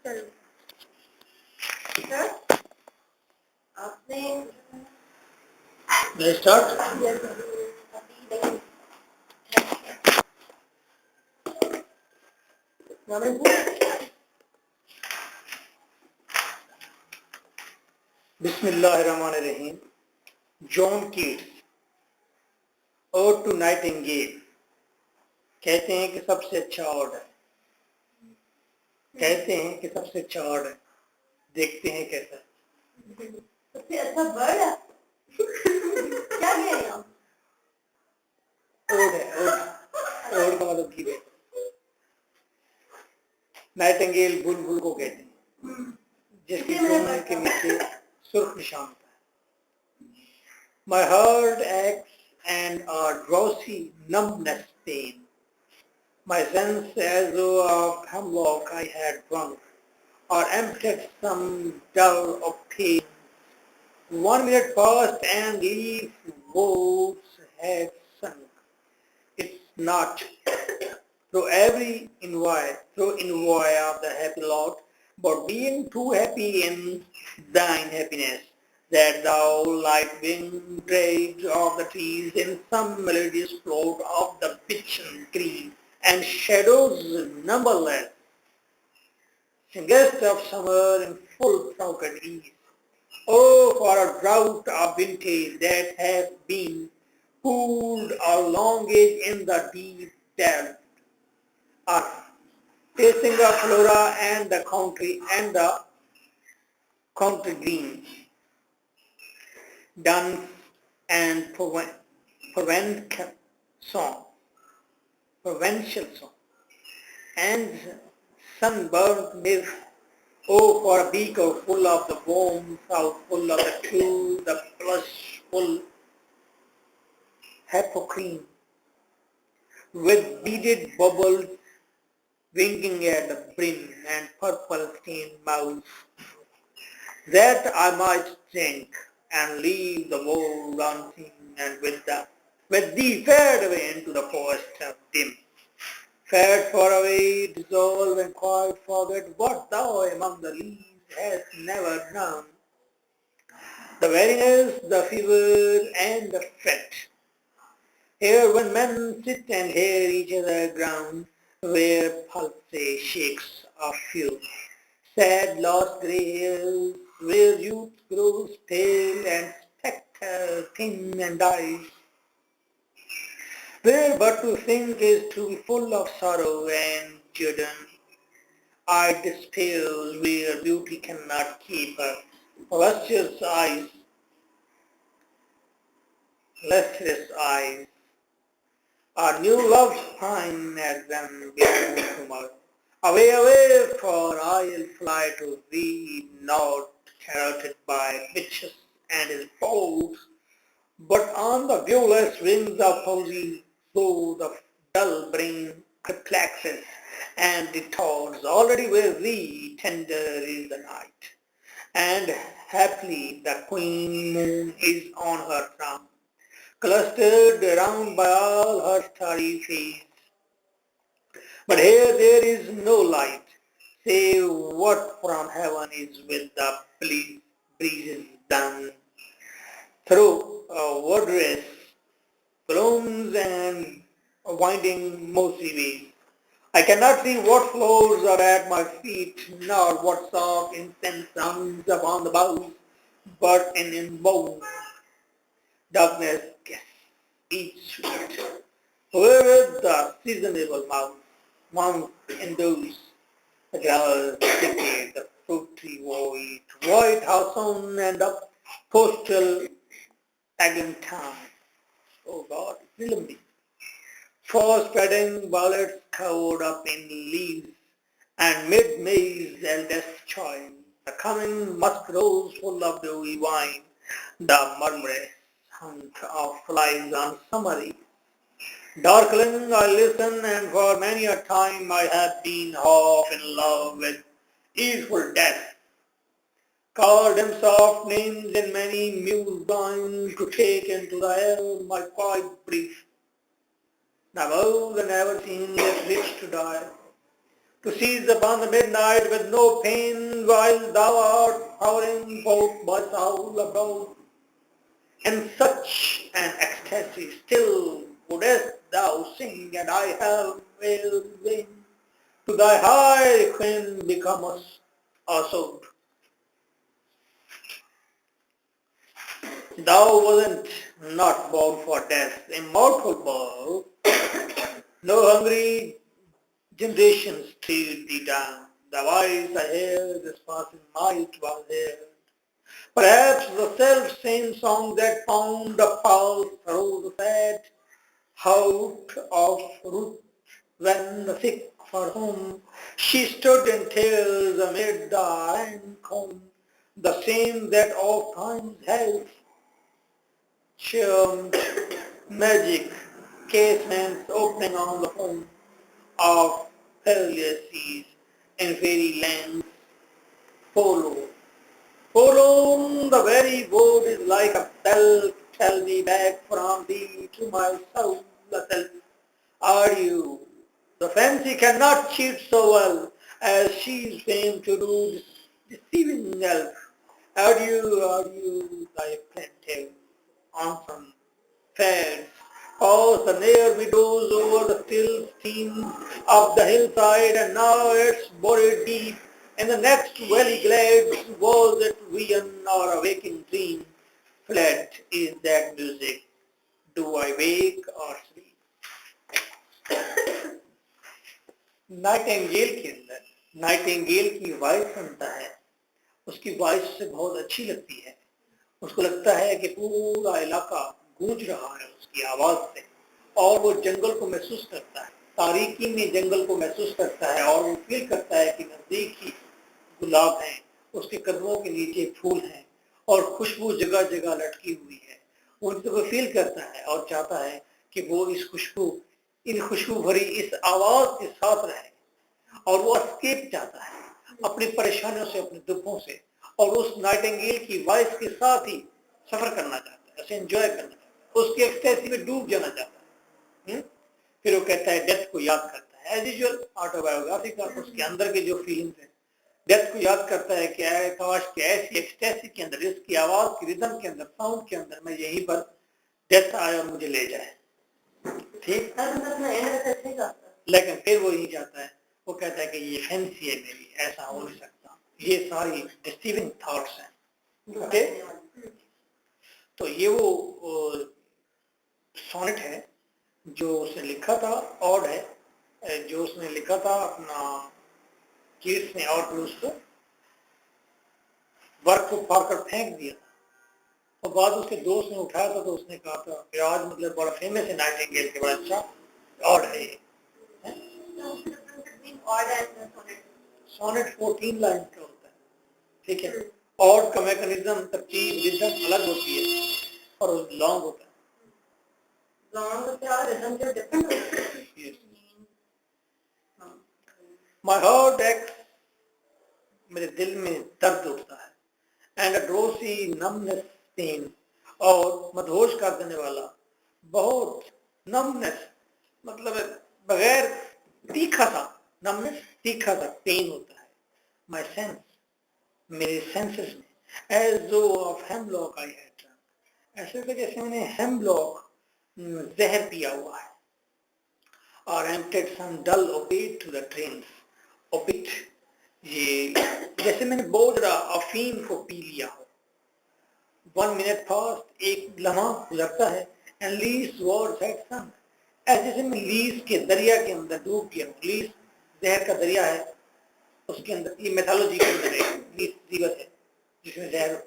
चलो सर आपने May I start? Bismillahirrahmanirrahim. John Keats, Ode to Nightingale. कहते हैं कि सबसे अच्छा ऑर्ड है, कहते हैं कि सबसे अच्छा ऑर्ड है, देखते हैं कैसा है। सबसे अच्छा वर्ड है क्या कह रहे हो? ओड है, ओड, ओड का मतलब गीत है। नाइटिंगेल बुलबुल को कहते हैं जिसकी धुन के नीचे सुर्ख निशान होता है। My heart aches and a drowsy numbness pain. My sense as though of hemlock I had drunk, or emptied some dull of pain. 1 minute passed and leaf wolves had sunk. It's not through envy of the happy lot, but being too happy in thine happiness, that thou light wing trades of the trees in some melodious float of the beechen green, and shadows numberless, singest of summer in full throated ease. Oh, for a drought of vintage that hath been pooled a long age in the deep depth earth, tasting the flora and the country green, dance and provincial song, and sunburnt myth. Oh, for a beaker full of the warm south, full of the true, the blushful hypocrisy, with beaded bubbles winking at the brim and purple stained mouth, that I might drink and leave the world unseen, and with thee fared away into the forest of dim. Fared far away, dissolve and quite forget what thou among the leaves hast never known. The weariness, the fever, and the fret. Here when men sit and hear each other groan, where pulse shakes a few sad lost grey hairs, where youth grows pale and spectre thin and dies, where but to think is to be full of sorrow and burden. I despair where beauty cannot keep her lustrous eyes, our new loves pine as them beyond tomorrow. Away, away, for I'll fly to thee, not carroted by bitches and his foes, but on the viewless wings of poesy, though the dull brain perplexes and detours, already with thee tender is the night, and happily the queen moon is on her throne, clustered round by all her starry face. But here there is no light, save what from heaven is with the breezes done through wondrous blooms and winding mossy ways. I cannot see what flowers are at my feet, nor what soft incense sounds upon the boughs, but an inborn darkness guess each sweet. Where the seasonable mount endows the grass decay, the fruit tree white hawthorn and the postal eglantine. Oh God, fill me. For spreading violets covered up in leaves, and mid-May's eldest choice, the coming musk rose full of dewy wine, the murmurous hunt of flies on summer eve. Darkling I listen, and for many a time I have been half in love with easeful death, called him soft names in many muse lines to take into the air my quiet brief. Never the never seen yet rich to die, to seize upon the midnight with no pain, while thou art hovering forth by soul abroad. In such an ecstasy still wouldest thou sing, and I have well vain to thy high queen become assault. Thou wasn't not born for death, immortal birth, no hungry generations treat thee down. The voice I hear, this passing might was heard. Perhaps the self same song that found a pulse through the sad heart of Ruth when the sick for whom she stood in tears amid the iron comb, the same that oft times has charmed magic casements opening on the home of perilous seas in fairy lands follow. Forlorn, the very word is like a bell, tell me back from thee to my soul, the self. Are you? The fancy cannot cheat so well as she's famed to do, deceiving elf. Are you, thy plaintive on fares, pause the near meadows over the still stream of the hillside, and now it's buried deep in the next valley glades. Was it vision or a waking dream? Fled is that music. Do I wake or sleep? Nightingale के अंदर Nightingale की voice सुनता है, उसकी voice से बहुत अच्छी लगती है, उसको लगता है कि पूरा इलाका गूंज रहा है उसकी आवाज से, और वो जंगल को महसूस करता है, तारीकी में जंगल को महसूस करता है, और वो फील करता है कि नजदीक ही गुलाब हैं, उसके कदमों के नीचे फूल हैं और खुशबू जगह जगह लटकी हुई है। वो फील करता है और चाहता है कि वो इन खुशबू भरी इस आवाज के साथ रहे, और वो एस्केप चाहता है अपनी परेशानियों से, अपने दुखों से, और उस नाइटिंगेल की वॉइस के साथ ही सफर करना चाहता है, उसे एंजॉय करना चाहता है, उसकी एक्सटेसी में डूब जाना चाहता है। फिर वो कहता है, डेथ को याद करता है, एज यूजुअल ऑटोबायोग्राफी का उसके अंदर के जो फीलिंग्स है, डेथ को याद करता है कि काश कि ऐसी एक्सटेसी के अंदर, इसकी आवाज की रिदम के अंदर, साउंड के अंदर मैं यहीं पर डेथ आए और मुझे ले जाए। ठीक, लेकिन फिर वो यही चाहता है, वो कहता है कि ये फैंसी है मेरी, ऐसा हो नहीं सकता, ये सारी डिसीविंग थॉट्स हैं। ओके, तो ये वो सोनेट है जो उसने लिखा था, ऑड है जो उसने लिखा था अपना कीट्स ने, और फिर उसको वर्क को फाड़कर फेंक दिया था, और बाद उसके दोस्त ने उठाया था, तो उसने कहा था कि आज मतलब बड़ा फेमस है नाइटिंगेल के, बड़ा अच्छा ऑड है ये। सोनेट 14 लाइन का होता है, ठीक है। ऑड का मैकेनिज्म, तरतीब, रिदम अलग होती है, और लॉन्ग होता है। My heart aches, मेरे दिल में दर्द होता है, and a drowsy numbness pain, और मदहोश कर देने वाला बहुत numbness, मतलब बगैर तीखा था, numbness तीखा था, पेन होता है। My sense, मेरे सेंसेस में, as though of hemlock I had drunk, ऐसे तो जैसे मैंने हेमलॉक जहर पिया हुआ है, और emptied some dull opiate to the drains, opiate ये जैसे मैंने बोझरा अफीम को पी लिया हो। 1 minute past, एक लम्हा गुजरता है, and Lee's words had sunk, ऐसे मैं लीज के दरिया के अंदर डूब गया। लीज जहर का दरिया है, उसके अंदर ये मेथोलॉजी के अंदर एक लीज रिवर है जिसमें जहर होता है,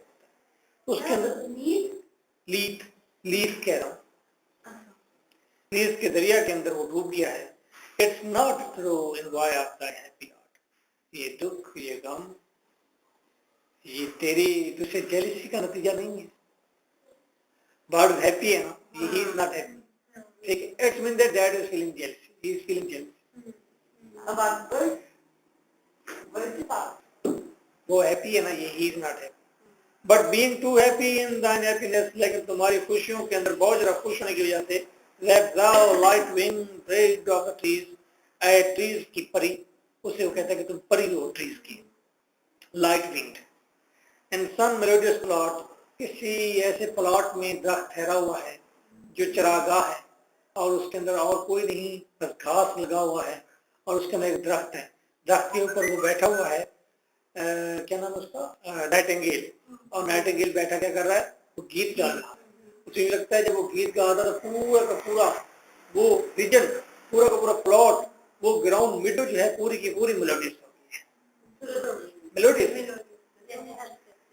उसके अंदर लीज कह रहा हूँ, लीज के दरिया के अंदर वो डूब गया है। It's not through envy of the happy heart, ये दुख, ये गम, ये तेरी तुझसे जेलिसी का नतीजा नहीं है। बर्ड हैप्पी है ना, ही इज नॉट हैप्पी, ठीक है। It's mean that that is feeling jealousy, he is feeling jealousy. वो हैप्पी है ना, ये he is not happy. But being too happy in thine happiness, लेकिन तुम्हारी खुशियों के अंदर बहुत ज्यादा खुश होने की वजह से, that thou light wing praised of the trees, trees की परी, उसे वो कहता है कि तुम परी हो ट्रीज की, light wind. And some melodious plot, किसी ऐसे प्लॉट में दरख्त ठहरा हुआ है जो चरागाह है और उसके अंदर और कोई नहीं, बस घास लगा हुआ है और उसके अंदर एक दरख्त है, दरख्त के ऊपर वो बैठा हुआ है, क्या नाम है उसका, नाइटिंगेल। और नाइटिंगेल बैठा क्या कर रहा है, वो गीत गा रहा है। मुझे लगता है जब वो गीत गा रहा था तो पूरा का पूरा वो विजन, पूरा का पूरा प्लॉट, वो ग्राउंड मिडो जो है पूरी की पूरी मेलोडियस हो गई है, मेलोडियस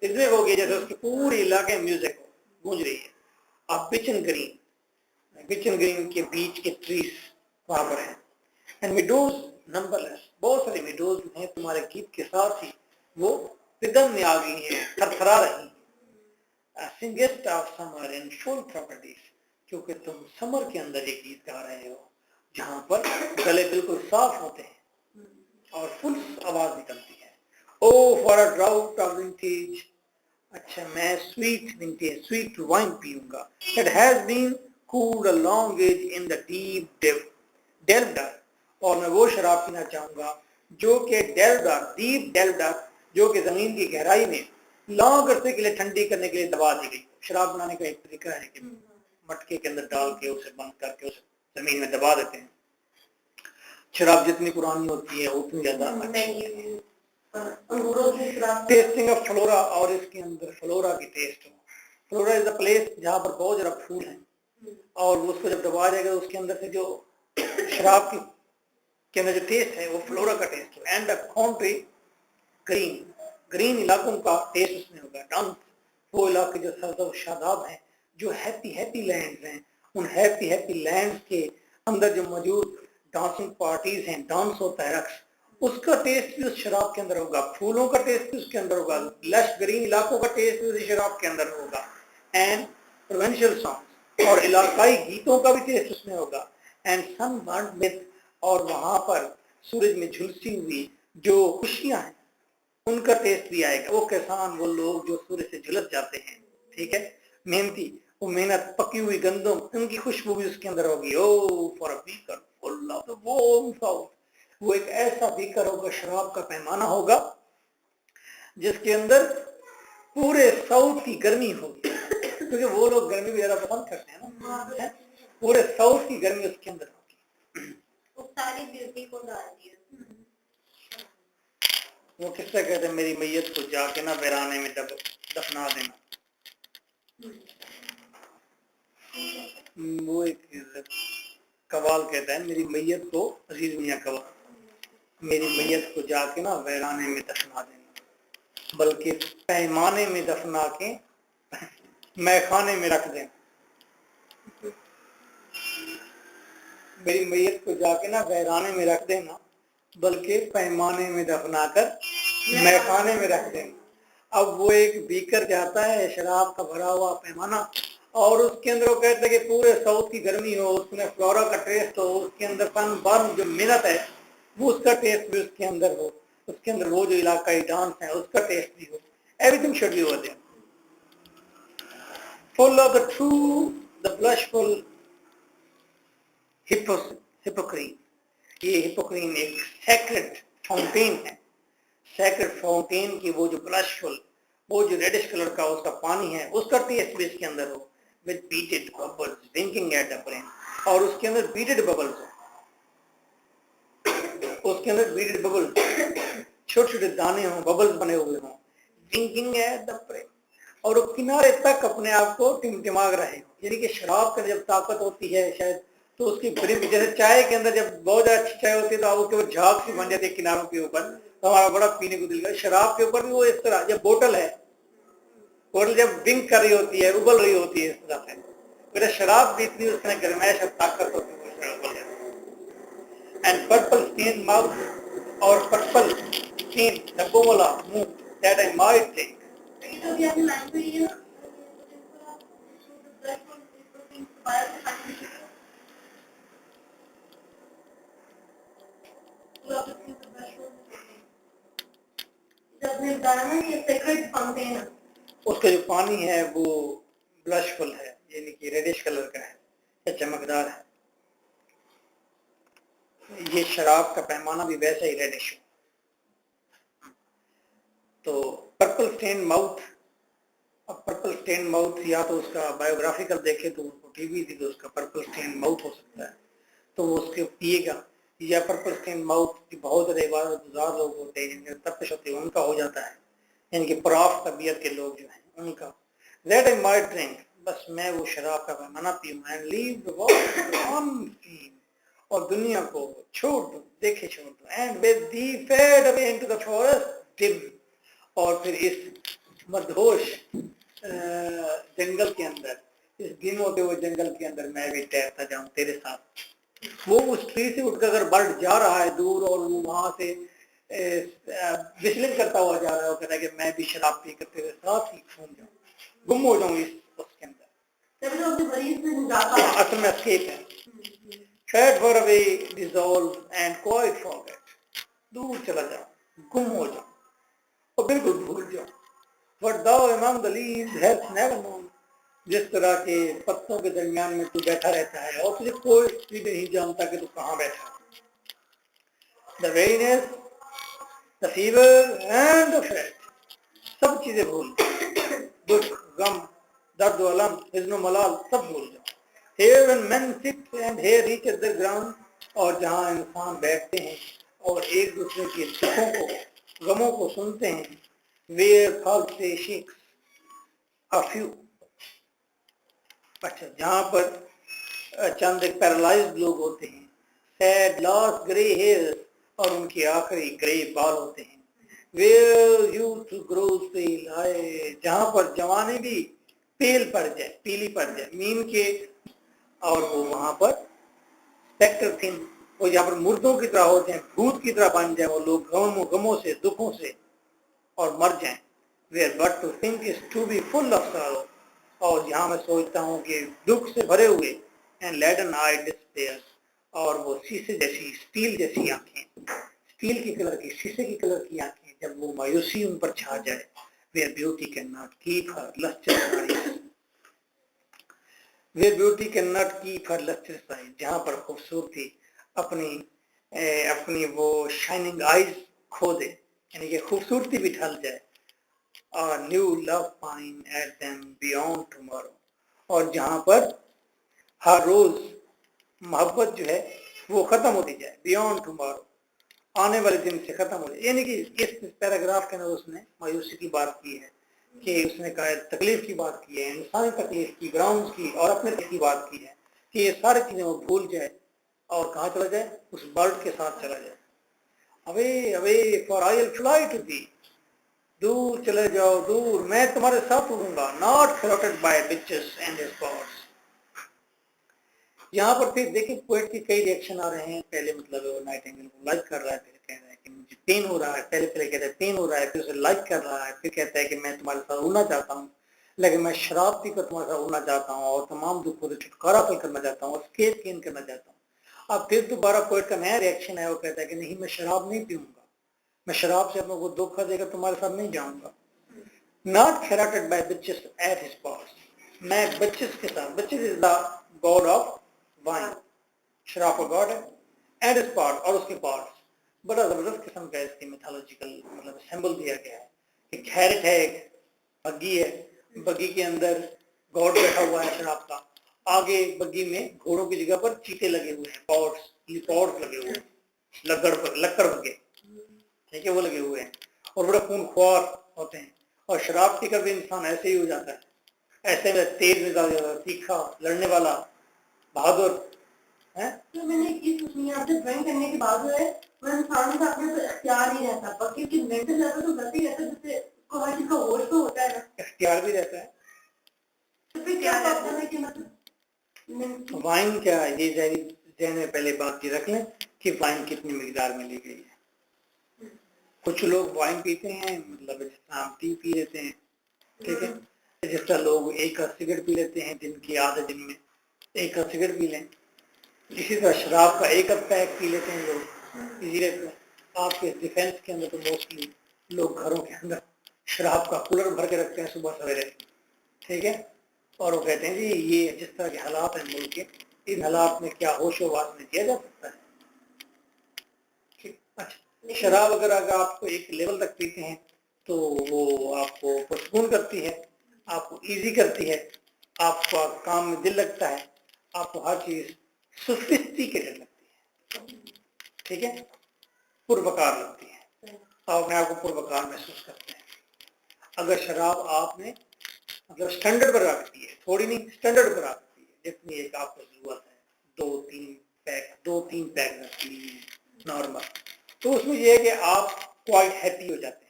इसमें हो गया जैसे उसके पूरे इलाके में म्यूजिक गूंज रही है। अब किचन ग्रीन के बीच के ट्रीज वहां पर है, एंड विडोज नंबरलेस, बहुत सारी विडोज हैं तुम्हारे गीत के साथ ही वो रिदम में आ गई हैं, थरथरा रही हैं। Singest of summer in full properties, क्योंकि तुम समर के अंदर ये गीत गा रहे हो जहां पर गले बिल्कुल साफ होते हैं और फुल आवाज निकलती है। O for a draught of vintage, अच्छा मैं स्वीट विंटेज स्वीट वाइन पीऊंगा, it has been cooled a long age in the deep delved earth, और मैं वो शराब पीना चाहूंगा जो कि डेल्वडर, डीप डेल्वडर, जो कि जमीन की गहराई में लॉन्ग अरसे के लिए ठंडी करने के लिए दबा दी गई। शराब बनाने का एक तरीका है कि मटके के अंदर डाल के उसे बंद करके उसे जमीन में दबा देते हैं। शराब जितनी पुरानी होती है उतनी ज्यादा अच्छी। टेस्टिंग ऑफ फ्लोरा, और इसके अंदर फ्लोरा की टेस्ट हो। फ्लोरा इज अ प्लेस जहाँ पर बहुत ज्यादा फूल हैं और उसको जब दबा जाएगा उसके अंदर से जो शराब की के अंदर जो टेस्ट है वो फ्लोरा का टेस्ट हो। एंड द कंट्री ग्रीन इलाकों का टेस्ट उसमें होगा। डांस, वो इलाके जो सर्द शादाब हैं, जो हैप्पी लैंड्स हैं, उन हैप्पी लैंड्स के अंदर जो मौजूद डांसिंग पार्टीज हैं, डांस होता है, रक्स, उसका टेस्ट भी उस शराब के अंदर होगा। फूलों का टेस्ट भी उसके अंदर होगा। लश ग्रीन इलाकों का टेस्ट भी उस शराब के अंदर होगा। एंड प्रोविंशियल सॉन्ग्स और इलाकाई गीतों का भी टेस्ट उसमें होगा। एंड सनबर्न विद, और वहां पर सूरज में झुलसी हुई जो खुशियां हैं उनका टेस्ट भी आएगा। वो किसान, वो लोग जो सूरज से झुलस जाते हैं, ठीक है, मेहनती, वो मेहनत, पकी हुई गंदम, उनकी खुशबू भी उसके अंदर होगी। O for a beaker full of the warm south, वो एक ऐसा बीकर होगा, शराब का पैमाना होगा जिसके अंदर पूरे साउथ की गर्मी होगी, क्योंकि वो लोग गर्मी भी ज्यादा पसंद करते हैं ना, है? पूरे साउथ की गर्मी उसके अंदर होगी। सारी ब्यूटी को डाल दिया। वो किससे कहते हैं, मेरी मैयत को जाके ना वीराने में दफना देना। वो एक कवाल कहता है, मेरी मैयत को, अजीज मियां कवाल, मेरी मैयत को जाके ना वीराने में दफना देना, बल्कि पैमाने में दफना के मैखाने में रख देना। मेरी मैयत को जाके ना वीराने में रख देना, बल्कि पैमाने में दफनाकर मैखाने में रख देना। अब वो एक बीकर जाता है, शराब का भरा हुआ पैमाना, और उसके अंदर वो कहते हैं कि पूरे साउथ की गर्मी हो, उसमें फ्लोरा का टेस्ट हो, उसके अंदर सनबर्न जो मिनत है वो उसका टेस्ट भी उसके अंदर हो, उसके अंदर वो जो इलाकाई डांस है उसका टेस्ट भी हो। Everything should be over there, full of the true the blushful Hippocrene. ये हिपोक्रीन एक सैक्रेड फाउंटेन है, सैक्रेड फाउंटेन की वो जो ब्लशफुल, वो जो रेडिश कलर का उसका पानी है, उसका टेस्ट भी इसके अंदर हो, with beaded bubbles winking at the brain, और उसके अंदर बीटेड बबल्स हो, उसके अंदर बीटेड बबल्स, छोटे छोटे दाने हो, बबल्स बने हुए हो, विंकिंग एट द ब्रेन, और वो किनारे तक अपने आप को टिमटिमाग रहे हो। यानी कि शराब का जब ताकत होती है शायद, तो उसकी ब्रिम, जैसे चाय के अंदर जब बहुत ज्यादा अच्छी चाय होती है तो आप उसके ऊपर झाग सी बन जाती है किनारों के ऊपर, तो हमारा बड़ा पीने को दिल कर। शराब के ऊपर भी वो इस तरह, जब बोतल है, बोतल जब विंक कर रही होती है, उबल रही होती है, इस तरह से मेरा शराब भी इतनी उसमें गर्माइश और ताकत होती है, उबल जाती है। एंड पर्पल स्टेन माउथ, और पर्पल स्टेन धब्बों वाला मुंह, दैट आई माइट टेक। उसका जो पानी है वो ब्लशफुल है, यानी कि रेडिश कलर का है या चमकदार है। ये शराब का पैमाना भी वैसा ही रेडिश हो। तो पर्पल स्टेन माउथ, अब पर्पल स्टेन माउथ या तो उसका बायोग्राफिकल देखे तो उसको टीबी थी तो उसका पर्पल स्टेन माउथ हो सकता है, तो वो उसके पिएगा, या पर्पल स्टेन माउथ की बहुत ज़्यादा इबादत गुजार लोग होते हैं जिनके तपिश होती है उनका हो जाता है, यानी कि प्राफ तबीयत के लोग जो हैं उनका। दैट आई माइट ड्रिंक, बस मैं वो शराब का पैमाना पीऊँ, and leave the world unseen, और दुनिया को छोड़ दूँ, देखे छोड़ दूँ, and with thee fade away into the forest dim, और फिर इस मदहोश जंगल के अंदर, इस गिम होते हुए जंगल के अंदर मैं भी तैरता जाऊं तेरे साथ। वो उस ट्री से उठकर अगर बर्ड जा रहा है दूर और वो वहां से विचलित करता हुआ जा रहा है, वो कहता है कि मैं भी शराब पी कर तेरे साथ ही घूम जाऊं, गुम हो जाऊं इस उसके अंदर। असल में एस्केप है। Fade far away, dissolve and quite forget, दूर चला जाओ, गुम हो जाओ और बिल्कुल भूल जाओ। What thou among the leaves hast never known, जिस तरह के पत्तों के दरमियान में तू बैठा रहता है और तुझे कोई भी नहीं जानता कि तू कहाँ बैठा है। The weariness, the fever and the fret, सब चीजें भूल जाओ, दुख, गम, दर्द, अलम, हिज़्न, मलाल सब भूल जाओ। Here when men sit and here reaches the ground, और जहाँ इंसान बैठते हैं और एक दूसरे के दुखों को, गमों को सुनते हैं, where thoughts say shakes a few, अच्छा जहाँ पर चंद एक पैरालाइज्ड लोग होते हैं, सैड लास्ट ग्रे हेयर, और उनके आखिरी ग्रे बाल होते हैं, where youth grows pale, जहाँ पर जवानी भी पेल पड़ जाए, पीली पड़ जाए, मीन के, और वो वहाँ पर स्पेक्टर थिन, वो जहाँ पर मुर्दों की तरह होते हैं, भूत की तरह बन जाए वो लोग, गमों से, दुखों से, और मर जाएं। where but to think is to be full of sorrow, और यहाँ मैं सोचता हूँ कि दुख से भरे हुए, and leaden eyed despair, और वो शीशे जैसी, स्टील जैसी आंखें, स्टील की कलर की, शीशे की कलर की आंखें, जब वो मायूसी उन पर छा जाए, where beauty cannot keep her lustrous eyes, where beauty cannot keep her lustrous eyes, जहाँ पर खूबसूरती अपनी वो शाइनिंग आईज खो दे, यानी कि खूबसूरती भी ढल जाए, और new love fine at them beyond tomorrow, और जहाँ पर हर रोज मोहब्बत जो है वो खत्म होती जाए, बियॉन्ड टुमारो, आने वाले दिन से खत्म हो जाए। यानी कि इस पैराग्राफ के अंदर उसने मायूसी की बात की है, कि उसने कहा तकलीफ की बात की है, इंसानी तकलीफ की, ग्राउंड्स की, और अपने तक की बात की है, कि ये सारी चीजें वो भूल जाए और कहाँ चला जाए, उस बर्ड के साथ चला जाए। Away away for I will fly to thee, दूर चले जाओ दूर, मैं तुम्हारे साथ उड़ूंगा, not floated by Bacchus and spots. यहाँ पर फिर देखिए पोएट की कई रिएक्शन आ रहे हैं, पहले मतलब नाइटिंगेल को लाइक कर रहा है, फिर कह रहा है कि मुझे पेन हो रहा है, पहले कहता है पेन हो रहा है, फिर उसे लाइक कर रहा है, फिर कहता है कि मैं तुम्हारे साथ उड़ना चाहता हूँ, लेकिन मैं शराब पीकर तुम्हारे साथ उड़ना चाहता हूँ और तमाम दुखों से छुटकारा हासिल करना चाहता हूँ, एस्केप गेन करना चाहता हूँ। अब फिर दोबारा पोएट का नया रिएक्शन है, वो कहता है कि नहीं मैं शराब नहीं पीऊंगा, मैं शराब से अपने को धोखा देकर तुम्हारे साथ नहीं जाऊंगा। Not ferreted by bitches at his bars, मैं बच्चेस के साथ, Bacchus is the god of wine, शराब का गॉड है, एंड his bars, और उसके बार्स, बड़ा जबरदस्त किस्म का इसकी मिथोलॉजिकल मतलब सिंबल दिया गया है कि कैरेट है, एक बग्गी है, बग्गी के अंदर गॉड बैठा हुआ है शराब का, आगे बग्गी में घोड़ों की जगह पर चीते लगे हुए हैं, पॉड्स लगे हुए हैं, लक्कड़ बग्गे, ठीक है, वो लगे हुए हैं, और बड़ा खूनख्वार होते हैं, और शराब पीकर भी इंसान ऐसे ही हो जाता है, ऐसे में तेज मिजाज, तीखा, लड़ने वाला, बहादुर है। तो मैंने एक चीज सुनी, आपसे ड्राइंग करने के बाद जो है वो इंसान का अपने ऊपर अख्तियार नहीं रहता, बाकी की मेंटल लेवल तो गलती रहता है, जिससे उसको हर चीज का होश तो होता है ना, अख्तियार भी रहता है। तो फिर क्या प्रॉब्लम है कि मतलब वाइन क्या है, ये जहन में पहले बात ये रख लें कि वाइन कितनी मिकदार में ली गई है। कुछ लोग वाइन पीते हैं, मतलब जिस तरह हम टी पी लेते हैं, ठीक है, जिस तरह लोग एक सिगरेट पी लेते हैं दिन की, आधे दिन में एक सिगरेट पी लें, इसी तरह शराब का एक पैक पी लेते हैं लोग इसी रहते हैं। आपके डिफेंस के अंदर तो मोस्टली लोग घरों के अंदर शराब का कूलर भर के रखते हैं सुबह सवेरे, ठीक है, और वो कहते हैं जी ये जिस तरह के हालात हैं मुल्क के, इन हालात में क्या होशो वास में किया जा सकता है। अच्छा, शराब अगर आप एक लेवल तक पीते हैं तो वो आपको पुरस्कून करती है, आपको इजी करती है, आपका काम में दिल लगता है, आपको हर चीज सोफिस्टिकेटेड लगती है, ठीक है, पुरवकार लगती है, आप अपने आप को पुरवकार महसूस करते हैं। अगर शराब आपने मतलब स्टैंडर्ड पर रखती है, थोड़ी नहीं स्टैंडर्ड पर रखती है, जितनी एक आपको जरूरत है, 2-3 पैक रखती है नॉर्मल, तो उसमें यह है कि आप क्वाइट हैप्पी हो जाते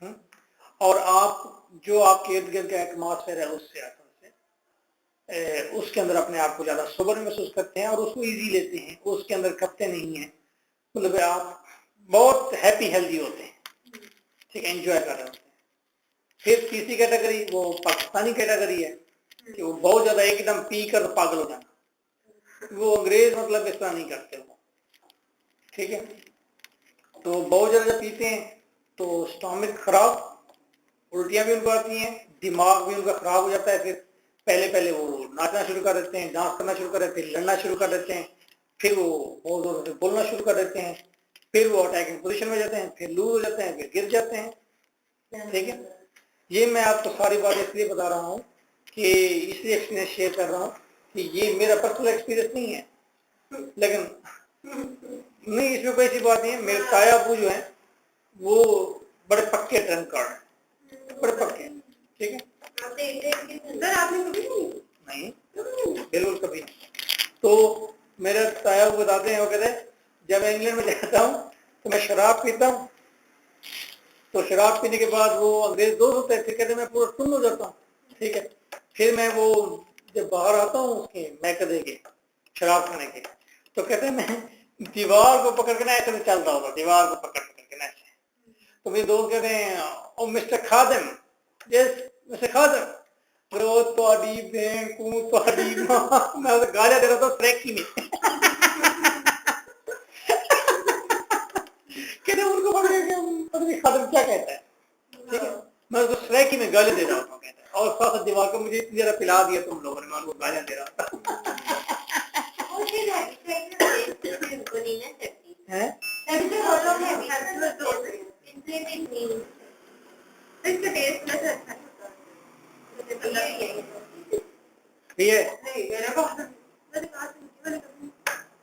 हैं। और आप जो आपके इर्द गिर्द का एटमॉस्फेयर है उसके अंदर अपने आप को ज्यादा सोबर महसूस करते हैं और उसको इजी लेते हैं, उसके अंदर खपते नहीं है, मतलब आप बहुत हैप्पी हेल्दी होते हैं, ठीक है, एंजॉय कर रहे होते हैं। फिर तीसरी कैटेगरी वो पाकिस्तानी कैटेगरी है कि वो बहुत ज्यादा एकदम पी कर पागल हो जाना, वो अंग्रेज मतलब इस तरह नहीं करते वो, ठीक है। तो बहुत ज्यादा जब पीते हैं तो स्टोमक खराब, उल्टियां भी उनको आती हैं, दिमाग भी उनका खराब हो जाता है। फिर पहले वो नाचना शुरू कर देते हैं, डांस करना शुरू कर देते हैं, लड़ना शुरू कर देते हैं, फिर वो बहुत जोर से बोलना शुरू कर देते हैं, फिर वो अटैकिंग पोजीशन में जाते हैं, फिर लूज हो जाते हैं, फिर गिर जाते हैं, ठीक है। ये मैं आपको सारी बात इसलिए बता रहा हूँ कि इसलिए एक्सपीरियंस शेयर कर रहा हूँ कि ये मेरा पर्सनल एक्सपीरियंस नहीं है, लेकिन नहीं इसमें कोई ऐसी बात नहीं है। मेरे ताया अबू जो है वो बड़े पक्के ड्रंकर्ड हैं, बड़े पक्के, ठीक है। आपने कभी नहीं बिल्कुल कभी नहीं। तो मेरे ताया अबू बताते हैं, वो कहते हैं जब मैं इंग्लैंड में जाता हूँ तो मैं शराब पीता हूँ, तो शराब पीने के बाद वो अंग्रेज दोस्त होते हैं, फिर कहते हैं मैं पूरा सुन्न हो जाता हूँ, ठीक है। फिर मैं वो जब बाहर आता हूँ उसके मैकदे के शराब खाने के, तो कहते हैं मैं दीवार को पकड़ के ना ऐसे चल रहा होगा, दीवार को पकड़ के ना ऐसे। तो मेरे दोस्त कहते हैं ओ मिस्टर खादिम, यस मिस्टर खादिम, तो तोड़ी बहन को तोड़ी माँ, मैं गालियां दे रहा था फ्रैंकी में। कहते उनको पता नहीं खादिम क्या कहता है, ठीक है। मैं उसको फ्रैंकी में गाली दे रहा हूँ, कहता है, और साथ दीवार को मुझे इतनी ज्यादा पिला दिया तुम लोगों ने, मैं उनको गालियां दे रहा था।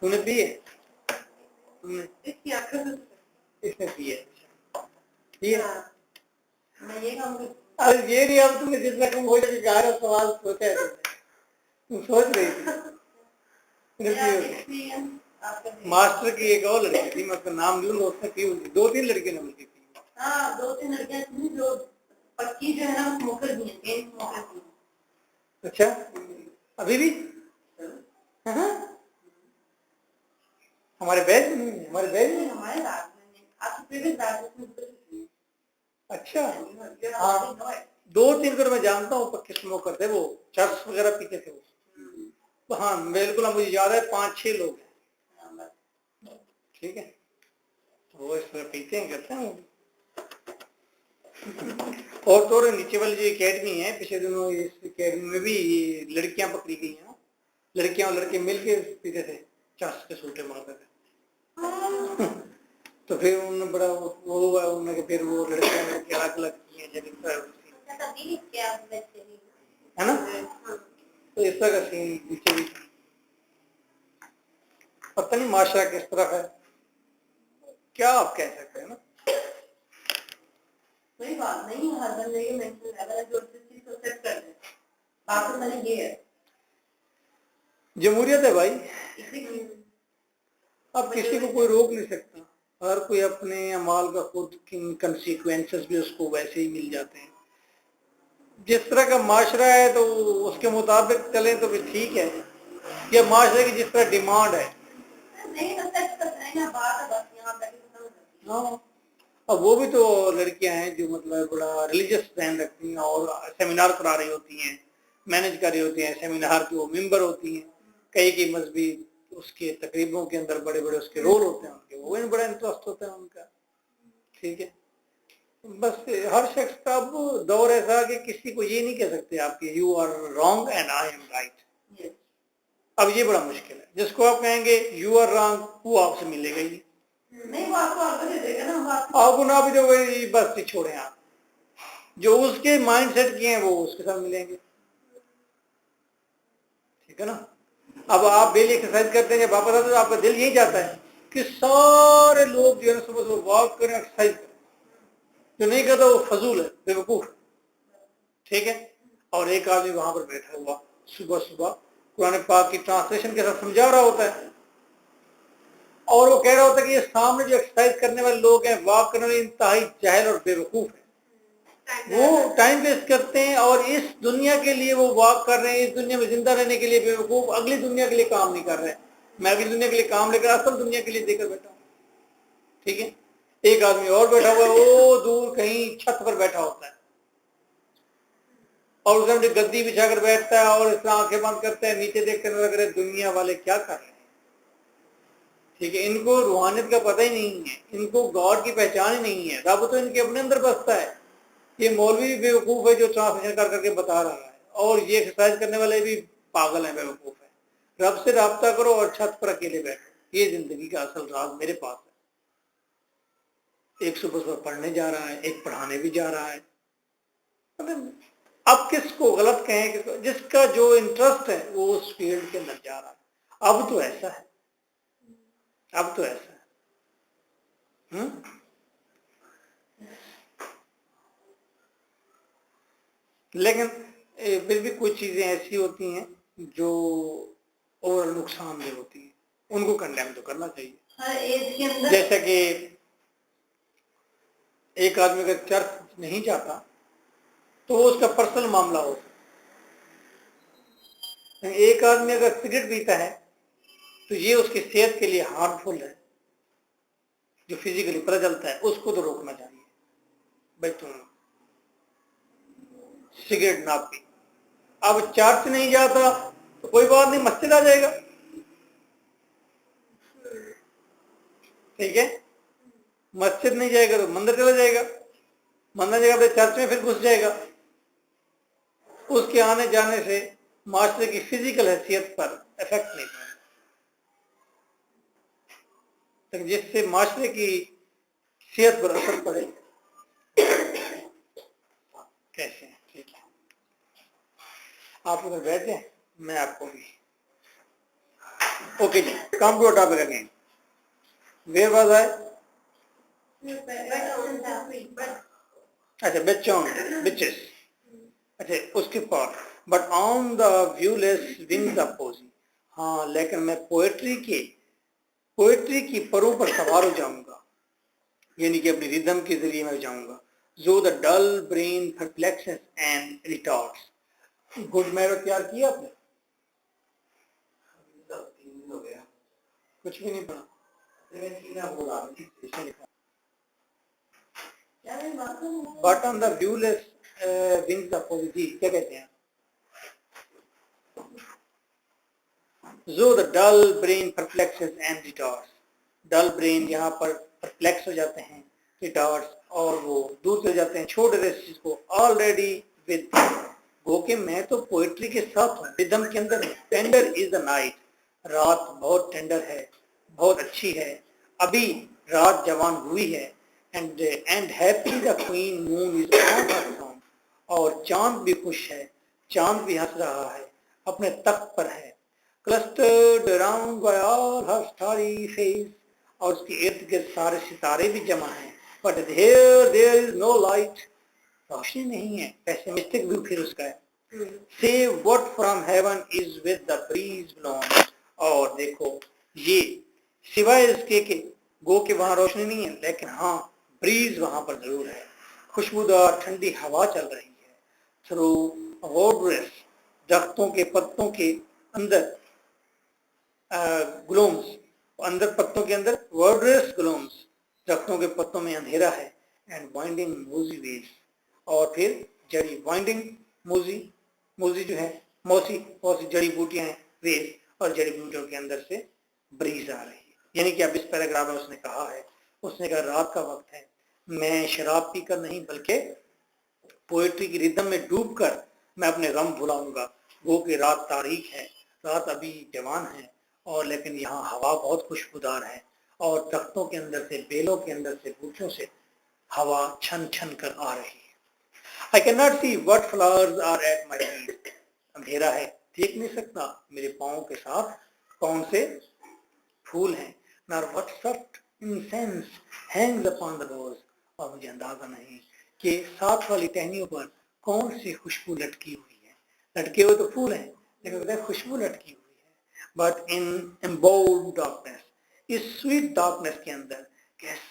तूने पी है? इसने पी है? अरे ये नहीं, अब तुमने जितना कम हो जाए जा रहा सवाल सोचा है तुम सोच रही थी। मास्टर की एक और लड़की थी, मैं उसका नाम लूंगा, उसने पी होगी, 2-3 लड़कियों ने मुझे पी। हाँ 2-3 लड़कियां थी जो पक्की जो है ना स्मोकर भी है, स्मोकर भी। अच्छा अभी भी? हाँ हमारे बैच में, हमारे अच्छा हाँ 2-3 को मैं जानता हूँ पक्के स्मोकर थे, वो चर्च वगैरह पीते थे वो। हाँ बिल्कुल मुझे याद है 5-6 लोग हैं, ठीक है, वो इस तरह पीते हैं, करते हैं। और तो नीचे वाली जो एकेडमी है, पिछले दिनों इस एकेडमी में भी लड़कियां पकड़ी गई हैं, लड़कियां और लड़के मिलके पीते थे, चर्च के सूटे मारते थे। तो फिर उन्होंने बड़ा वो हुआ उन्होंने, फिर वो लड़कियां लड़के अलग अलग किए है ना, तो इस तरह का सीन पीछे भी पता नहीं माशरा किस तरफ है, क्या आप कह सकते हैं ना। कोई बात नहीं, हर बंदे के मेंटल लेवल है जो चीज को सेट कर दे, बात तो मैंने ये है, जमहूरियत है भाई, अब किसी को कोई रोक नहीं सकता, हर कोई अपने अमाल का खुद कंसीक्वेंसेस भी उसको वैसे ही मिल जाते हैं। जिस तरह का माशरा है तो उसके मुताबिक चले तो भी ठीक है, या माशरे की जिस तरह डिमांड है नहीं तो सच है ना, बात है बस यहाँ तक। हाँ अब वो भी तो लड़कियां हैं जो मतलब बड़ा रिलीजियस ध्यान रखती हैं और सेमिनार करा रही होती हैं, मैनेज कर रही होती हैं, सेमिनार की वो मेंबर होती हैं, कई की मजहबी उसके तकरीबों के अंदर बड़े बड़े उसके रोल होते हैं उनके, वो बड़ा इंटरेस्ट होता है उनका, ठीक है। बस हर शख्स का अब दौर ऐसा कि किसी को ये नहीं कह सकते आपके you are wrong and I am right, अब ये बड़ा मुश्किल है, जिसको आप कहेंगे यू आर रॉन्ग वो आपसे मिलेगा ही नहीं, वो आपको दे देगा ना, आपको ना भी दोगे, बस छोड़े आप, जो उसके माइंड सेट किए हैं वो उसके साथ मिलेंगे, ठीक है ना। अब आप डेली एक्सरसाइज करते हैं, जब वापस आते हैं तो आपका दिल यही चाहता है कि सारे लोग जो है सुबह सुबह वॉक करें, एक्सरसाइज करें, जो नहीं करता वो फजूल है, बेवकूफ, ठीक है। और एक आदमी वहां पर बैठा हुआ सुबह सुबह कुरान पाक की ट्रांसलेशन के साथ समझा रहा होता है, और वो कह रहा होता है कि ये सामने जो एक्सरसाइज करने वाले लोग हैं, वॉक करने वाले इंतहाई जाहिल और बेवकूफ है, वो टाइम वेस्ट करते हैं, और इस दुनिया के लिए वो वॉक कर रहे हैं, इस दुनिया में जिंदा रहने के लिए बेवकूफ, अगली दुनिया के लिए काम नहीं कर रहे हैं। मैं अगली दुनिया के लिए काम लेकर असल दुनिया के लिए देकर बैठा हूं, ठीक है। एक आदमी और बैठा हुआ है, वो दूर कहीं छत पर बैठा होता है, और उसने गद्दी बिछाकर बैठता है और इस आंखें बंद करता है, नीचे देखते हुए लग रहे दुनिया वाले क्या कर रहे हैं, ठीक है। इनको रूहानियत का पता ही नहीं है, इनको गॉड की पहचान ही नहीं है, रब तो इनके अपने अंदर बसता है। ये मौलवी भी बेवकूफ है जो ट्रांसलेशन कर करके बता रहा है, और ये एक्सरसाइज करने वाले भी पागल हैं, बेवकूफ है। रब से राब्ता करो और छत पर अकेले बैठो, ये जिंदगी का असल राज मेरे पास है। एक सुबह सुबह पढ़ने जा रहा है, एक पढ़ाने भी जा रहा है। अब किसको गलत कहें, जिसका जो इंटरेस्ट है वो उस फील्ड के अंदर जा रहा है। अब तो ऐसा है, अब तो ऐसा है। लेकिन फिर भी कुछ चीजें ऐसी होती हैं जो और नुकसानदेह होती हैं, उनको कंडेम तो करना चाहिए। हर एज के अंदर, जैसा कि एक आदमी अगर चर्च नहीं जाता तो वो उसका पर्सनल मामला हो, एक आदमी अगर सिगरेट पीता है तो ये उसकी सेहत के लिए हार्मफुल है, जो फिजिकली पता चलता है, उसको तो रोकना चाहिए, भाई तुम सिगरेट ना पी। अब चर्च नहीं जाता तो कोई बात नहीं, मस्जिद आ जाएगा, ठीक है। मस्जिद नहीं जाएगा तो मंदिर चला जाएगा, मंदिर जाएगा अपने चर्च में फिर घुस जाएगा। उसके आने जाने से माशरे की फिजिकल हैसियत पर इफेक्ट नहीं पड़ेगा, लेकिन जिससे माशरे की सेहत पर असर पड़े, कैसे, ठीक है। आप उधर बैठे, मैं आपको भी, ओके जी, come to topic again, where was I, अच्छा बच्चों, बिचेस, अच्छा उसके पास, but on the viewless wings of poesy, हाँ लेकिन मैं पोएट्री की परों पर सवार हो जाऊंगा, यानी कि अपनी रिदम के जरिए मैं जाऊंगा। जो the dull brain perplexes and retorts, good morrow तैयार किया आपने, कुछ भी नहीं पढ़ा, but on the viewless wings of poesy, क्या कहते हैं, जो the dull brain perplexes and retorts, dull brain यहाँ पर परप्लेक्स हो जाते हैं, रिटॉर्ट्स और वो दूर चले जाते हैं, छोड़ देते हैं चीज को, ऑलरेडी विद, वो कि मैं तो पोएट्री के साथ हूँ, रिदम के अंदर। टेंडर इज द नाइट, रात बहुत टेंडर है, बहुत अच्छी है, अभी रात जवान हुई है, and happy the queen moon is on her throne, और चांद भी खुश है, चांद भी हंस रहा है, अपने तख्त पर है, clustered around by all her starry face, और उसके इर्द गिर्द सारे सितारे भी जमा हैं, but there is no light, रोशनी नहीं है, पेसिमिस्टिक व्यू फिर उसका है। Save what from heaven is with the breeze blown, और देखो ये सिवाय इसके के गो के वहां रोशनी नहीं है, लेकिन हाँ ब्रीज वहां पर जरूर है, खुशबूदार ठंडी हवा चल रही है, थ्रू वोड्रेस, दरख्तों के पत्तों के अंदर ग्लोम्स, अंदर पत्तों के अंदर वर्ड्रेस ग्लोम्स, दरख्तों के पत्तों में अंधेरा है, एंड वाइंडिंग मोजी वेव्स, और फिर जड़ी वाइंडिंग मोजी जो है, मौसी जड़ी बूटियां हैं, वेव्स, और जड़ी बूटियों के अंदर से ब्रीज आ रही है। यानी कि अब इस पैराग्राफ में उसने कहा रात का वक्त है, मैं शराब पीकर नहीं बल्कि पोएट्री की रिदम में डूबकर मैं अपने गम भुलाऊंगा, वो कि रात तारीख है, रात अभी जवान है और लेकिन यहाँ हवा बहुत खुशबूदार है और दरख्तों के अंदर से, बेलों के अंदर से, बूटों से हवा छन छन कर आ रही है। I cannot see what flowers are at my feet. अंधेरा है, देख नहीं सकता मेरे पाँव के साथ कौन से फूल हैं। Nor what soft incense hangs upon the doors. और मुझे अंदाजा नहीं कि साथ वाली टहनियों पर कौन सी खुशबू लटकी हुई है। लटके हुए तो फूल हैं लेकिन खुशबू लटकी हुई है। But in embowed darkness, इस स्वीट डार्कनेस के अंदर, yes,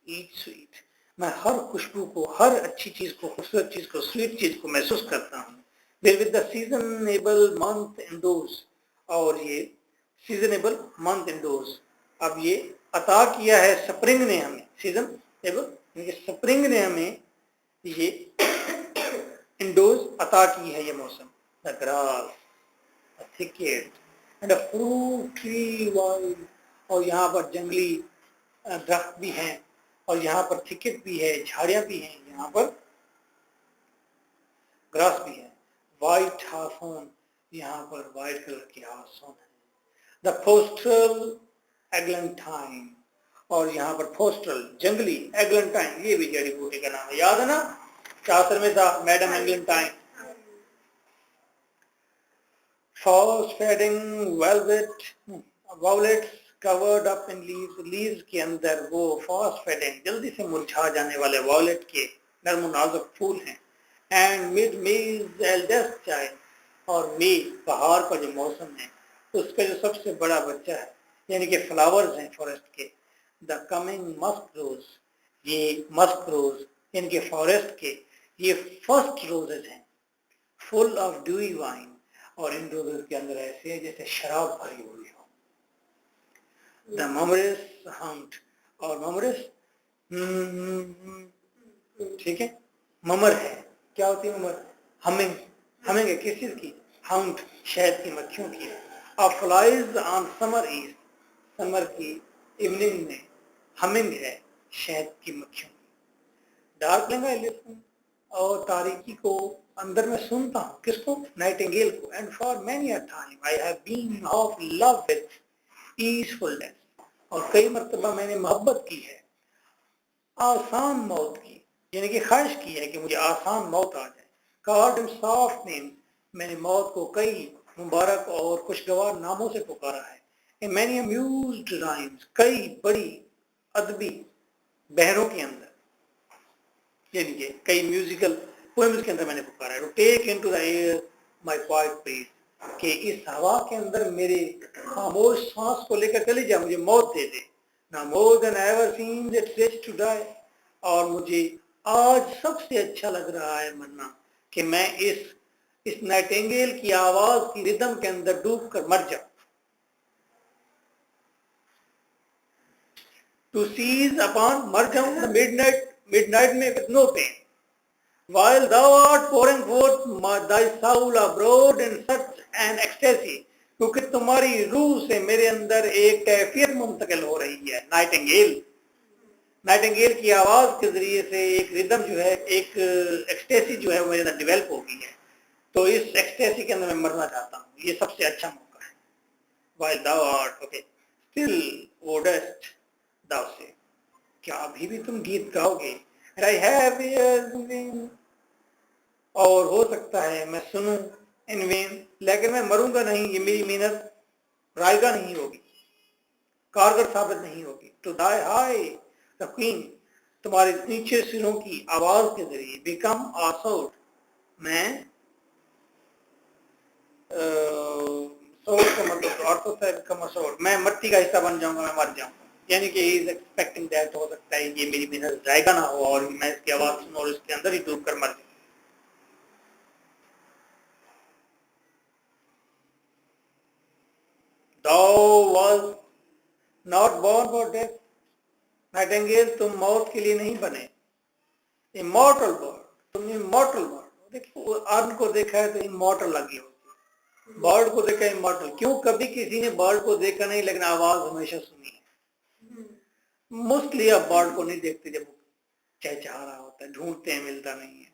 each sweet, मैं हर खुशबू को, हर अच्छी चीज को, खूबसूरत चीज को, स्वीट चीज को महसूस करता हूँ। With the seasonable month indoors, और ये सीजनेबल मंथ इंडोर्स, अब ये अता किया है स्प्रिंग ने हमें, सीजनेबल स्प्रिंग ने हमें ये इंडोर्स अता की है ये मौसम। The grass, a thicket and a fruit tree wild, और यहाँ पर जंगली दरख्त भी हैं और यहाँ पर थिकेट भी है, झाड़ियाँ भी हैं, यहाँ पर ग्रास भी है। वाइट हाफोन, यहाँ पर वाइट कलर की हाफोन है। द फोस्ट्रल एग्लेंटाइन, और यहाँ पर फोस्ट्रल जंगली, एग्लेंटाइन ये भी जड़ी बूटी का नाम है, याद है ना, शास्त्र में था madam eglantine. Fast fading velvet violets covered up in leaves, leaves के अंदर वो फास्ट फेडिंग जल्दी से मुरझा जाने वाले वायलेट के नर्म नाजुक फूल हैं। एंड मिड मेज एल्डेस्ट चाइल्ड, और मे बहार का जो मौसम है उसका जो सबसे बड़ा बच्चा है यानी कि फ्लावर्स हैं फॉरेस्ट के, द कमिंग मस्क रोज, ये मस्क रोज यानी कि फॉरेस्ट के ये फर्स्ट रोजेज हैं, फुल ऑफ ड्यूई वाइन, और इन रोजेज के अंदर ऐसे है जैसे शराब भरी हुई हो। द ममरेस हंट, और ममरेस ठीक है, ममर है, क्या होती है ममर, हमिंग, हमिंग है किस चीज की, हाउंड शहद की मक्खियों की। Of flies on summer east, summer की इवनिंग में हमिंग है शहद की मक्खियों की। डार्कलिंग आई लिसन, और तारीकी को अंदर में सुनता हूँ, किसको, नाइटिंगेल को। And for many a time I have been of love with easefulness, और कई मर्तबा मैंने मोहब्बत की है आसान मौत की, यानी कि ख्वाहिश की है कि मुझे आसान मौत आ जाए। कॉल्ड हिम सॉफ्ट नेम, मैंने मौत को कई मुबारक और खुशगवार नामों से पुकारा है। इन मैनी अम्यूज्ड राइम्स, कई बड़ी अदबी बहरों के अंदर, यानी कि कई म्यूजिकल पोएम्स के अंदर मैंने पुकारा है। To take into the air my quiet breath, कि इस हवा के अंदर मेरे खामोश सांस को लेकर चली जा, मुझे मौत दे दे। ना more than ever seems it rich to die, और मुझे आज सबसे अच्छा लग रहा है मरना कि मैं इस नाइटिंगेल की आवाज की रिदम के अंदर डूब कर मर जाऊं। टू सीज अपॉन, मर जाऊं मिडनाइट में with no pain, while thou art pouring forth thy soul abroad in such an ecstasy, क्योंकि तुम्हारी रूह से मेरे अंदर एक कैफियत मुंतकिल हो रही है। नाइटिंगेल की आवाज के जरिए से एक रिदम जो है, एक एक्सटेसी जो है वो मेरे अंदर डेवलप हो गई है, तो इस एक्सटेसी के अंदर मैं मरना चाहता हूँ, ये सबसे अच्छा मौका है। while thou art, okay, still wouldest thou say, क्या अभी भी तुम गीत गाओगे। And I have ears in vain, और हो सकता है मैं सुनूं इन वेन, लेकिन मैं मरूंगा नहीं, ये मेरी मेहनत रायगा नहीं होगी, कारगर साबित नहीं होगी। To thy high the queen, तुम्हारे नीचे सिरों की आवाज के जरिए, बिकम आसोड, मैं सोड का मतलब ऑर्थो से बिकम असोड, मैं मट्टी का हिस्सा बन जाऊंगा, मैं मर जाऊंगा, यानी कि ही इज एक्सपेक्टिंग दैट, हो सकता है ये मेरी मेहनत जायगा ना हो और मैं इसकी आवाज सुनूं और इसके अंदर ही डूब कर मर जाऊं। Thou was not born for death, Nightingale तुम मौत के लिए नहीं बने। इमॉर्टल बर्ड, तुम इमॉर्टल बर्ड, देखिए अर्न को देखा है तो इमॉर्टल लगी होती है, बर्ड को देखा इमॉर्टल, क्यों, कभी किसी ने बर्ड को देखा नहीं लेकिन आवाज हमेशा सुनी है। मोस्टली आप बर्ड को नहीं देखते जब वो चहचहा रहा होता है, ढूंढते हैं मिलता नहीं है।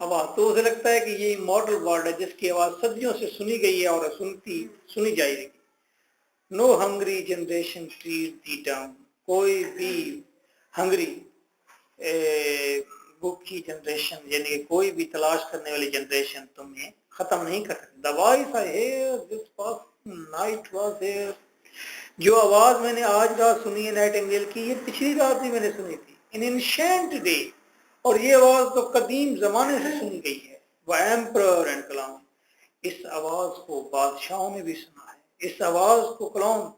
आवाज, तो उसे लगता है कि ये इमॉर्टल वर्ड है जिसकी आवाज सदियों से सुनी गई है और सुनी जाएगी। नो हंग्री जनरेशन ट्रीट दी डाउन, कोई भी हंग्री भूखी जनरेशन यानी कि कोई भी तलाश करने वाली जनरेशन तुम्हें खत्म नहीं कर सकती। The voice I hear this past night was here, जो आवाज मैंने आज रात सुनी है नाइटिंगेल की, ये पिछली रात भी मैंने सुनी थी। इन एंशिएंट डे, और ये आवाज तो कदीम जमाने से सुनी गई है। वो एम्परर एंड क्लाउन, इस आवाज को बादशाहों ने भी सुना है, इस आवाज को क्लाउन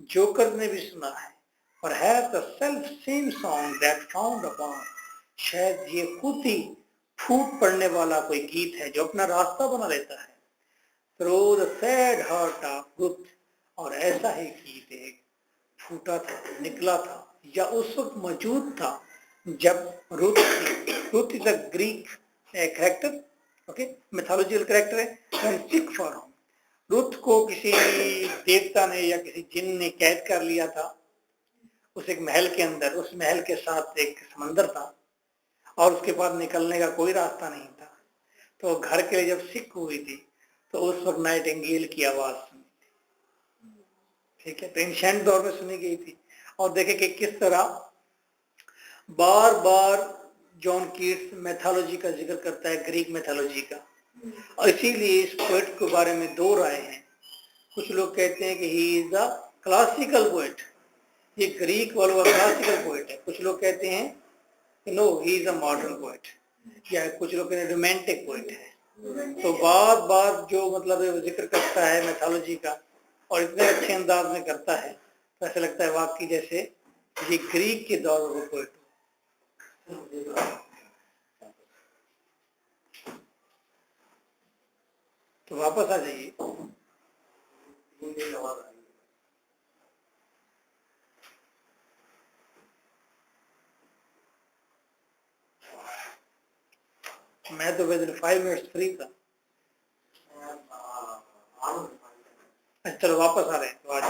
जोकर ने भी सुना है। Perhaps the self same song that found upon, शायद ये खुद ही फूट पड़ने वाला कोई गीत है जो अपना रास्ता बना लेता है। Through the sad heart of Ruth, और ऐसा ही गीत एक फूटा था, निकला था, या उस वक्त मौजूद था जब Ruth is a Greek character, okay, mythological character है, and sick for home. Ruth को किसी देवता ने या किसी जिन ने कैद कर लिया था उस एक महल के अंदर, उस महल के साथ एक समंदर था और उसके बाद निकलने का कोई रास्ता नहीं था। तो घर के लिए जब सिक हुई थी तो उस वक्त नाइटिंगेल की आवाज सुनी थी, ठीक है, तो एंशिएंट दौर में सुनी गई थी। और देखे कि किस तरह बार बार जॉन कीट्स मैथोलॉजी का जिक्र करता है, ग्रीक मैथोलॉजी का, और इसीलिए इस पोएट के बारे में दो राय हैं। कुछ लोग कहते हैं कि he is a classical poet, ये ग्रीक वाला क्लासिकल पोएट है। कुछ लोग कहते हैं कि no he is a modern poet, या कुछ लोग कहते हैं रोमांटिक पोएट है। तो बार बार जो मतलब जिक्र करता है मैथोलॉजी का और इतने अच्छे अंदाज में करता है, तो ऐसा लगता है वाकई जैसे ये ग्रीक के दौर में पोएट। तो वापस आ जाइए। मैं तो विद इन 5 मिनट्स फ्री था। अच्छा चलो वापस आ रहे हैं, तो आज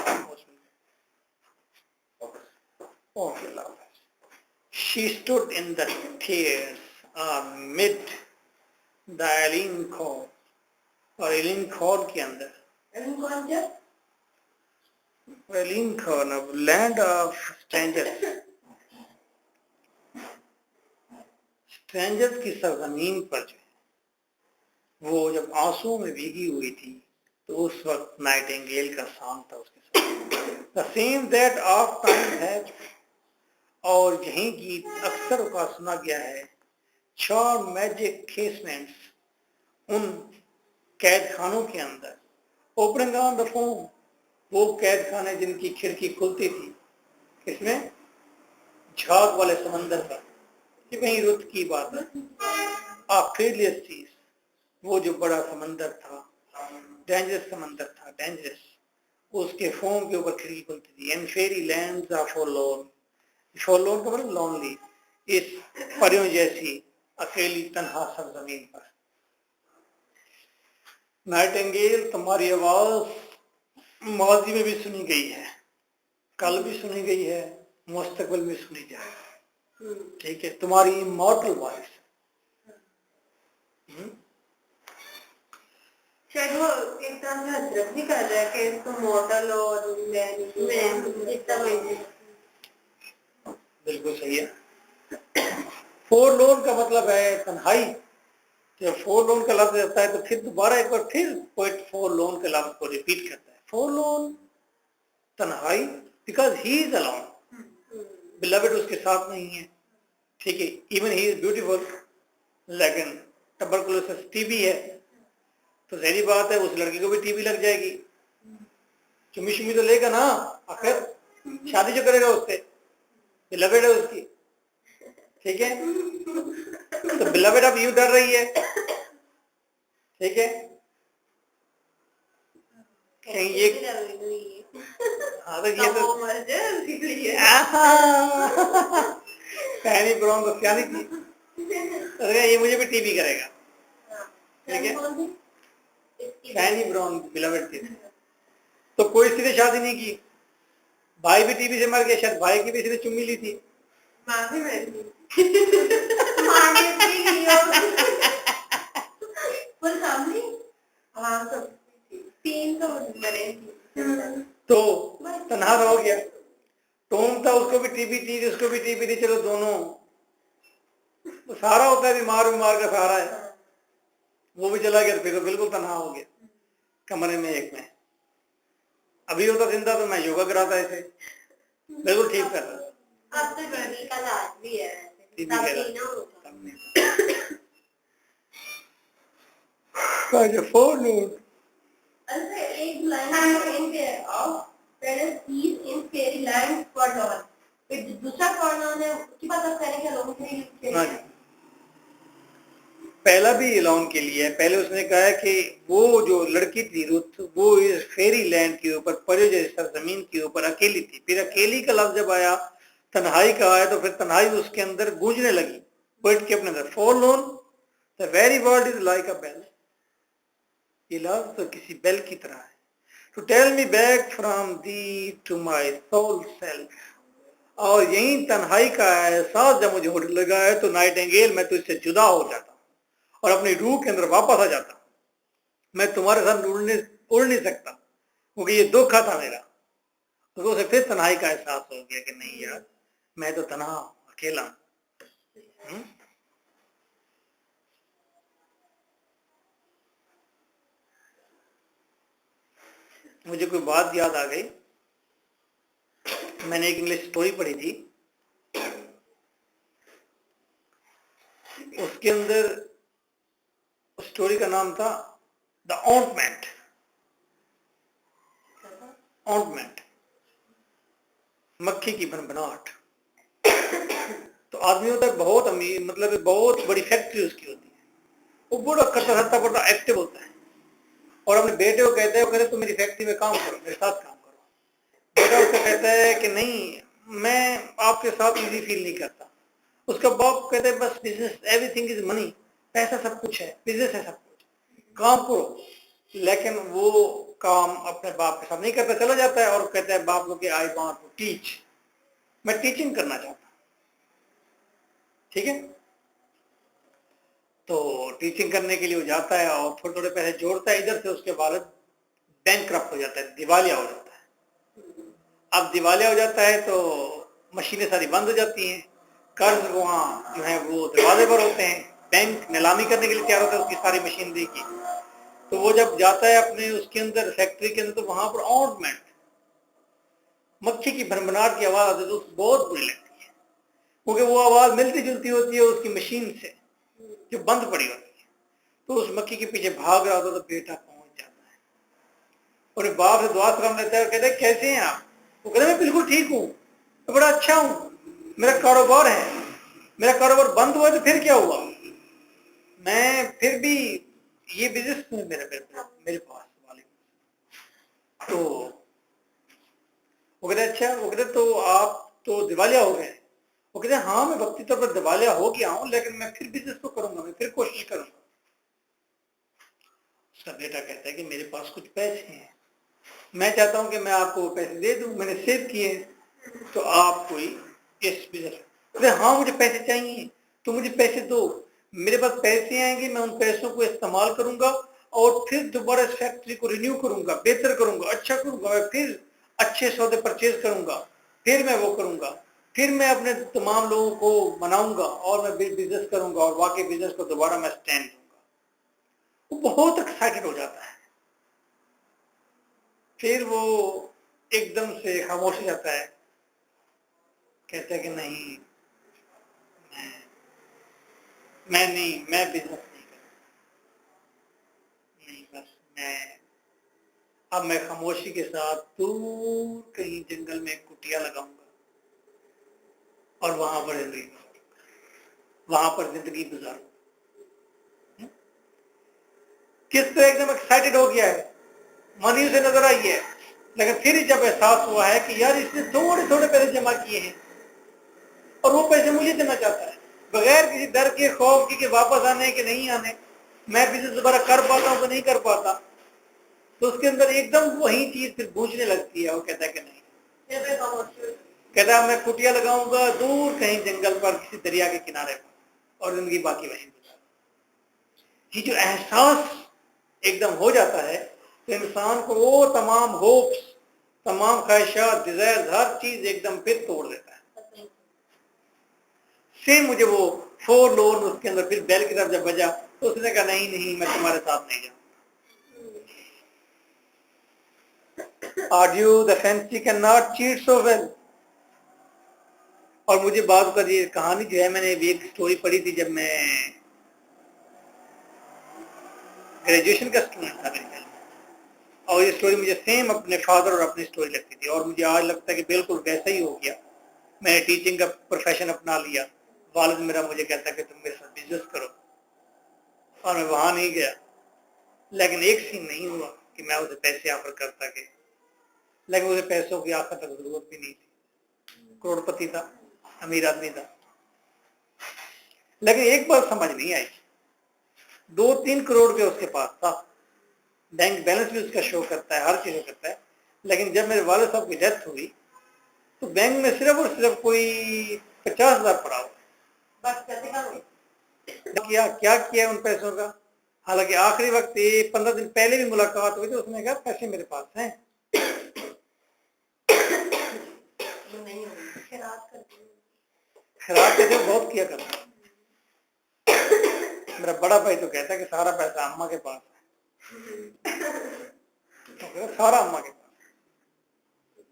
okay. She stood in the tears amid the Elinchor, और एलिनखोर के अंदर, एलिनखोर लैंड ऑफ स्ट्रेंजर्स, स्ट्रेंजर्स की सरजमीन पर जो है वो जब आंसुओं में भीगी हुई थी, तो उस वक्त नाइटिंगेल का सॉन्ग था उसके साथ। The same that of time है, और यही गीत अक्सर का सुना गया है। चार मैजिक केसमेंट्स, उन कैद खानों के अंदर, ओपनिंग ऑन द फोम, वो कैद खाने जिनकी खिड़की खुलती थी, किसमें, झाग वाले समंदर पर, कि वही रुत की बात है। फेलियस चीज, वो जो बड़ा समंदर था, डेंजरस समंदर था, डेंजरस, उसके फोम के ऊपर खिड़की खुलती थी। एंड फेरी लैंड्स आर फॉरलोर्न, फॉरलोर्न का मतलब लॉनली, इस परियों जैसी अकेली तन्हा सरजमीन पर। नाइटिंगेल, तुम्हारी आवाज माजी में भी सुनी गई है, कल भी सुनी गई है, मुस्तकबिल में सुनी जाएगी, ठीक है, तुम्हारी इमॉर्टल वॉइस। शायद वो एक तरह से हजरत भी कर रहा है कि तुम मॉडल और मैं बिल्कुल सही है। फोरलोन का मतलब है तन्हाई। जब फोरलोन का लफ्ज आता है तो फिर दोबारा एक बार फिर पोएट फोरलोन के लफ्ज को रिपीट करता है, फोरलोन, तन्हाई, because he is alone, beloved उसके साथ नहीं है, ठीक है, इवन ही इज ब्यूटीफुल, लेकिन ट्यूबरकुलोसिस टीबी है, तो सही बात है उस लड़की को भी टीबी लग जाएगी, चुम्मी शुम्मी तो लेगा ना, आखिर शादी जो करेगा उससे, बिलवेड है उसकी, ठीक है, तो बिलवेड अब यूं डर रही है, ठीक है, कहीं ये हाँ तो ये तो पैनी ब्राउन को क्या नहीं, ये मुझे भी टीबी करेगा, ठीक है, पैनी ब्राउन बिलवेड थी, तो कोई सीधे शादी नहीं की, भाई भी टीबी से मर गया, शायद भाई की भी सीधे चुम्मी ली थी, माँ भी मर गई। Full family. हाँ तो 3 तो बने थी। तो तन्हा हो गया। टॉम था, उसको भी टीबी थी, उसको भी टीबी थी, चलो दोनों सहारा होता है, बीमार का सहारा है। वो भी चला गया, फिर तो बिल्कुल तन्हा हो गया कमरे में एक में। अभी होता जिंदा तो मैं योगा कराता ऐसे, बिल्कुल ठीक कर रहा। अब तो टीबी का इलाज भी है, टीबी का इलाज। अच्छा, एक line in of parents is in fairy land for dawn. फिर दूसरा फॉरनॉन है, उसकी बात आप करेंगे लोगों के लिए। पहला भी एलान के लिए है। पहले उसने कहा है कि वो जो लड़की थी रुथ, वो इस फेरी लैंड के ऊपर, परे जमीन के ऊपर अकेली थी। फिर अकेली का लफ्ज जब आया, तन्हाई का आया, तो फिर तन्हाई उसके अंदर गूंजने लगी पोइट के अपने अंदर। Forlorn the very word is like a bell. ये लफ्ज तो किसी बेल की तरह है। To tell me back from thee to my sole self. और यही तन्हाई का एहसास जब मुझे होने लगा है, तो नाइटिंगेल मैं तो इससे जुदा हो जाता और अपनी रूह के अंदर वापस आ जाता। मैं तुम्हारे साथ उड़ नहीं सकता, क्योंकि ये धोखा था मेरा। तो उसे फिर तन्हाई का एहसास हो गया कि नहीं यार, मैं तो तन्हा अकेला हूं। मुझे कोई बात याद आ गई। मैंने एक इंग्लिश स्टोरी पढ़ी थी, उसके अंदर उस स्टोरी का नाम था द ऑइंटमेंट। ऑइंटमेंट, मक्खी की भनभनाहट। तो आदमी होता है बहुत अमीर, मतलब बहुत बड़ी फैक्ट्री उसकी होती है, वो बड़ा खतरनाक बड़ा एक्टिव होता है, और अपने बेटे को कहता है, वो कहते तुम मेरी फैक्ट्री में काम करो, मेरे साथ काम करो। बेटा उसको कहता है कि नहीं, मैं आपके साथ इजी फील नहीं करता। उसका बाप कहता है बस बिजनेस, एवरीथिंग इज मनी, पैसा सब कुछ है, बिजनेस है सब कुछ, काम करो। लेकिन वो काम अपने बाप के साथ नहीं करता, चला जाता है और कहता है बाप को कि आई वांट टू टीच, मैं टीचिंग करना चाहता हूं। ठीक है, तो टीचिंग करने के लिए वो जाता है और थोड़े थोड़े पैसे जोड़ता है। इधर से उसके वालिद बैंकक्रप्ट हो जाता है, दिवालिया हो जाता है। अब दिवालिया हो जाता है तो मशीनें सारी बंद हो जाती हैं, कर्ज वहाँ जो है वो दरवाजे पर होते हैं, बैंक नीलामी करने के लिए तैयार होता है उसकी सारी मशीनरी की। तो वो जब जाता है अपने उसके अंदर फैक्ट्री के अंदर, तो वहां पर ऑर्नमेंट, मक्खी की भनभनाहट की आवाज आती है, तो उसको बहुत बुरी लगती है, क्योंकि वो आवाज मिलती जुलती होती है उसकी मशीन से जो बंद पड़ी होती है। तो उस मक्खी के पीछे भाग रहा होता, तो बेटा पहुंच जाता है और बाप से दुआ सलाम लेता है और कहता है कैसे हैं आप? वो कहता है मैं बिल्कुल ठीक हूँ, मैं बड़ा अच्छा हूँ, मेरा कारोबार है, मेरा कारोबार बंद हुआ तो फिर क्या हुआ, मैं फिर भी ये बिजनेस मेरे पास वाले। तो वो कहते अच्छा, वो कहते तो आप तो दिवालिया हो गए? वो कहते हाँ, मैं वक्ती तौर पर दिवालिया हो गया हूँ, लेकिन मैं फिर बिजनेस तो करूंगा, मैं फिर कोशिश करूंगा। उसका बेटा कहता है कि मेरे पास कुछ पैसे हैं, मैं चाहता हूं कि मैं आपको पैसे दे दूं, मैंने सेव किए, तो आप कोई इस बिजनेस। हाँ मुझे पैसे चाहिए, तो मुझे पैसे दो, मेरे पास पैसे आएंगे, मैं उन पैसों को इस्तेमाल करूंगा और फिर दोबारा इस फैक्ट्री को रिन्यू करूंगा, बेहतर करूंगा, अच्छा करूंगा, मैं फिर अच्छे सौदे परचेज करूंगा, फिर मैं वो करूंगा, फिर मैं अपने तमाम लोगों को मनाऊंगा और मैं बिजनेस करूंगा और वाकई बिजनेस को दोबारा मैं स्टैंड दूंगा। वो बहुत एक्साइटेड हो जाता है। फिर वो एकदम से खामोश हो जाता है, कहता है कि नहीं, मैं नहीं, मैं बिजनेस नहीं करूंगा, नहीं बस अब मैं खामोशी के साथ दूर कहीं जंगल में एक कुटिया लगाऊंगा और वहां पर जिंदगी गुजारूंगा। किस तरह एकदम एक्साइटेड हो गया है, मनी उसे नजर आई है, लेकिन फिर जब एहसास हुआ है कि यार इसने थोड़े थोड़े पैसे जमा किए हैं और वो पैसे मुझे देना चाहता है, बगैर किसी डर के, खौफ के कि वापस आने के नहीं आने, मैं बिजनेस दोबारा कर पाता हूं कि नहीं कर पाता। तो उसके अंदर एकदम वही चीज फिर गूंजने लगती है। वो कहता है कि नहीं, कहता है मैं कुटिया लगाऊंगा दूर कहीं जंगल पर, किसी दरिया के किनारे पर, और जिंदगी बाकी वहीं गुजारूंगा। ये जो एहसास एकदम हो जाता है तो इंसान को वो तमाम होप्स, तमाम ख्वाहिशात, डिजायर, हर चीज एकदम फिर तोड़ देता है। सेम मुझे वो 4 लोन उसके अंदर फिर बेल की तरफ जब बजा तो उसने कहा नहीं नहीं मैं तुम्हारे साथ नहीं जाऊँ। Argue the fancy cannot cheat so well। और मुझे बात कर ये कहानी जो है मैंने एक स्टोरी पढ़ी थी जब मैं ग्रेजुएशन का स्टूडेंट था मेरे ख्याल में, और ये स्टोरी मुझे सेम अपने फादर और अपनी स्टोरी लगती थी और मुझे आज लगता है कि बिल्कुल वैसा ही हो गया। मैंने टीचिंग का प्रोफेशन अपना लिया, वालिद मेरा मुझे कहता है कि तुम मेरे साथ बिजनेस करो और मैं वहां नहीं गया, लेकिन एक सीन नहीं हुआ कि मैं उसे पैसे ऑफर करता कि, लेकिन उसे पैसों की आखिर तक जरूरत भी नहीं थी, करोड़पति था, अमीर आदमी था। लेकिन एक बात समझ नहीं आई, 2-3 करोड़ रुपया उसके पास था, बैंक बैलेंस भी उसका शो करता है, हर चीज करता है, लेकिन जब मेरे वालिद साहब की डेथ हुई तो बैंक में सिर्फ और सिर्फ कोई 50,000 पड़ा हुआ। बस कैसे करोगे? क्या किया उन पैसों का? हालांकि आखिरी वक्त 15 दिन पहले भी मुलाकात हुई तो उसने कहा पैसे मेरे पास हैं। खैरात कैसे बहुत किया करता। मेरा बड़ा भाई तो कहता है कि सारा पैसा अम्मा के पास है। तो सारा अम्मा के पास।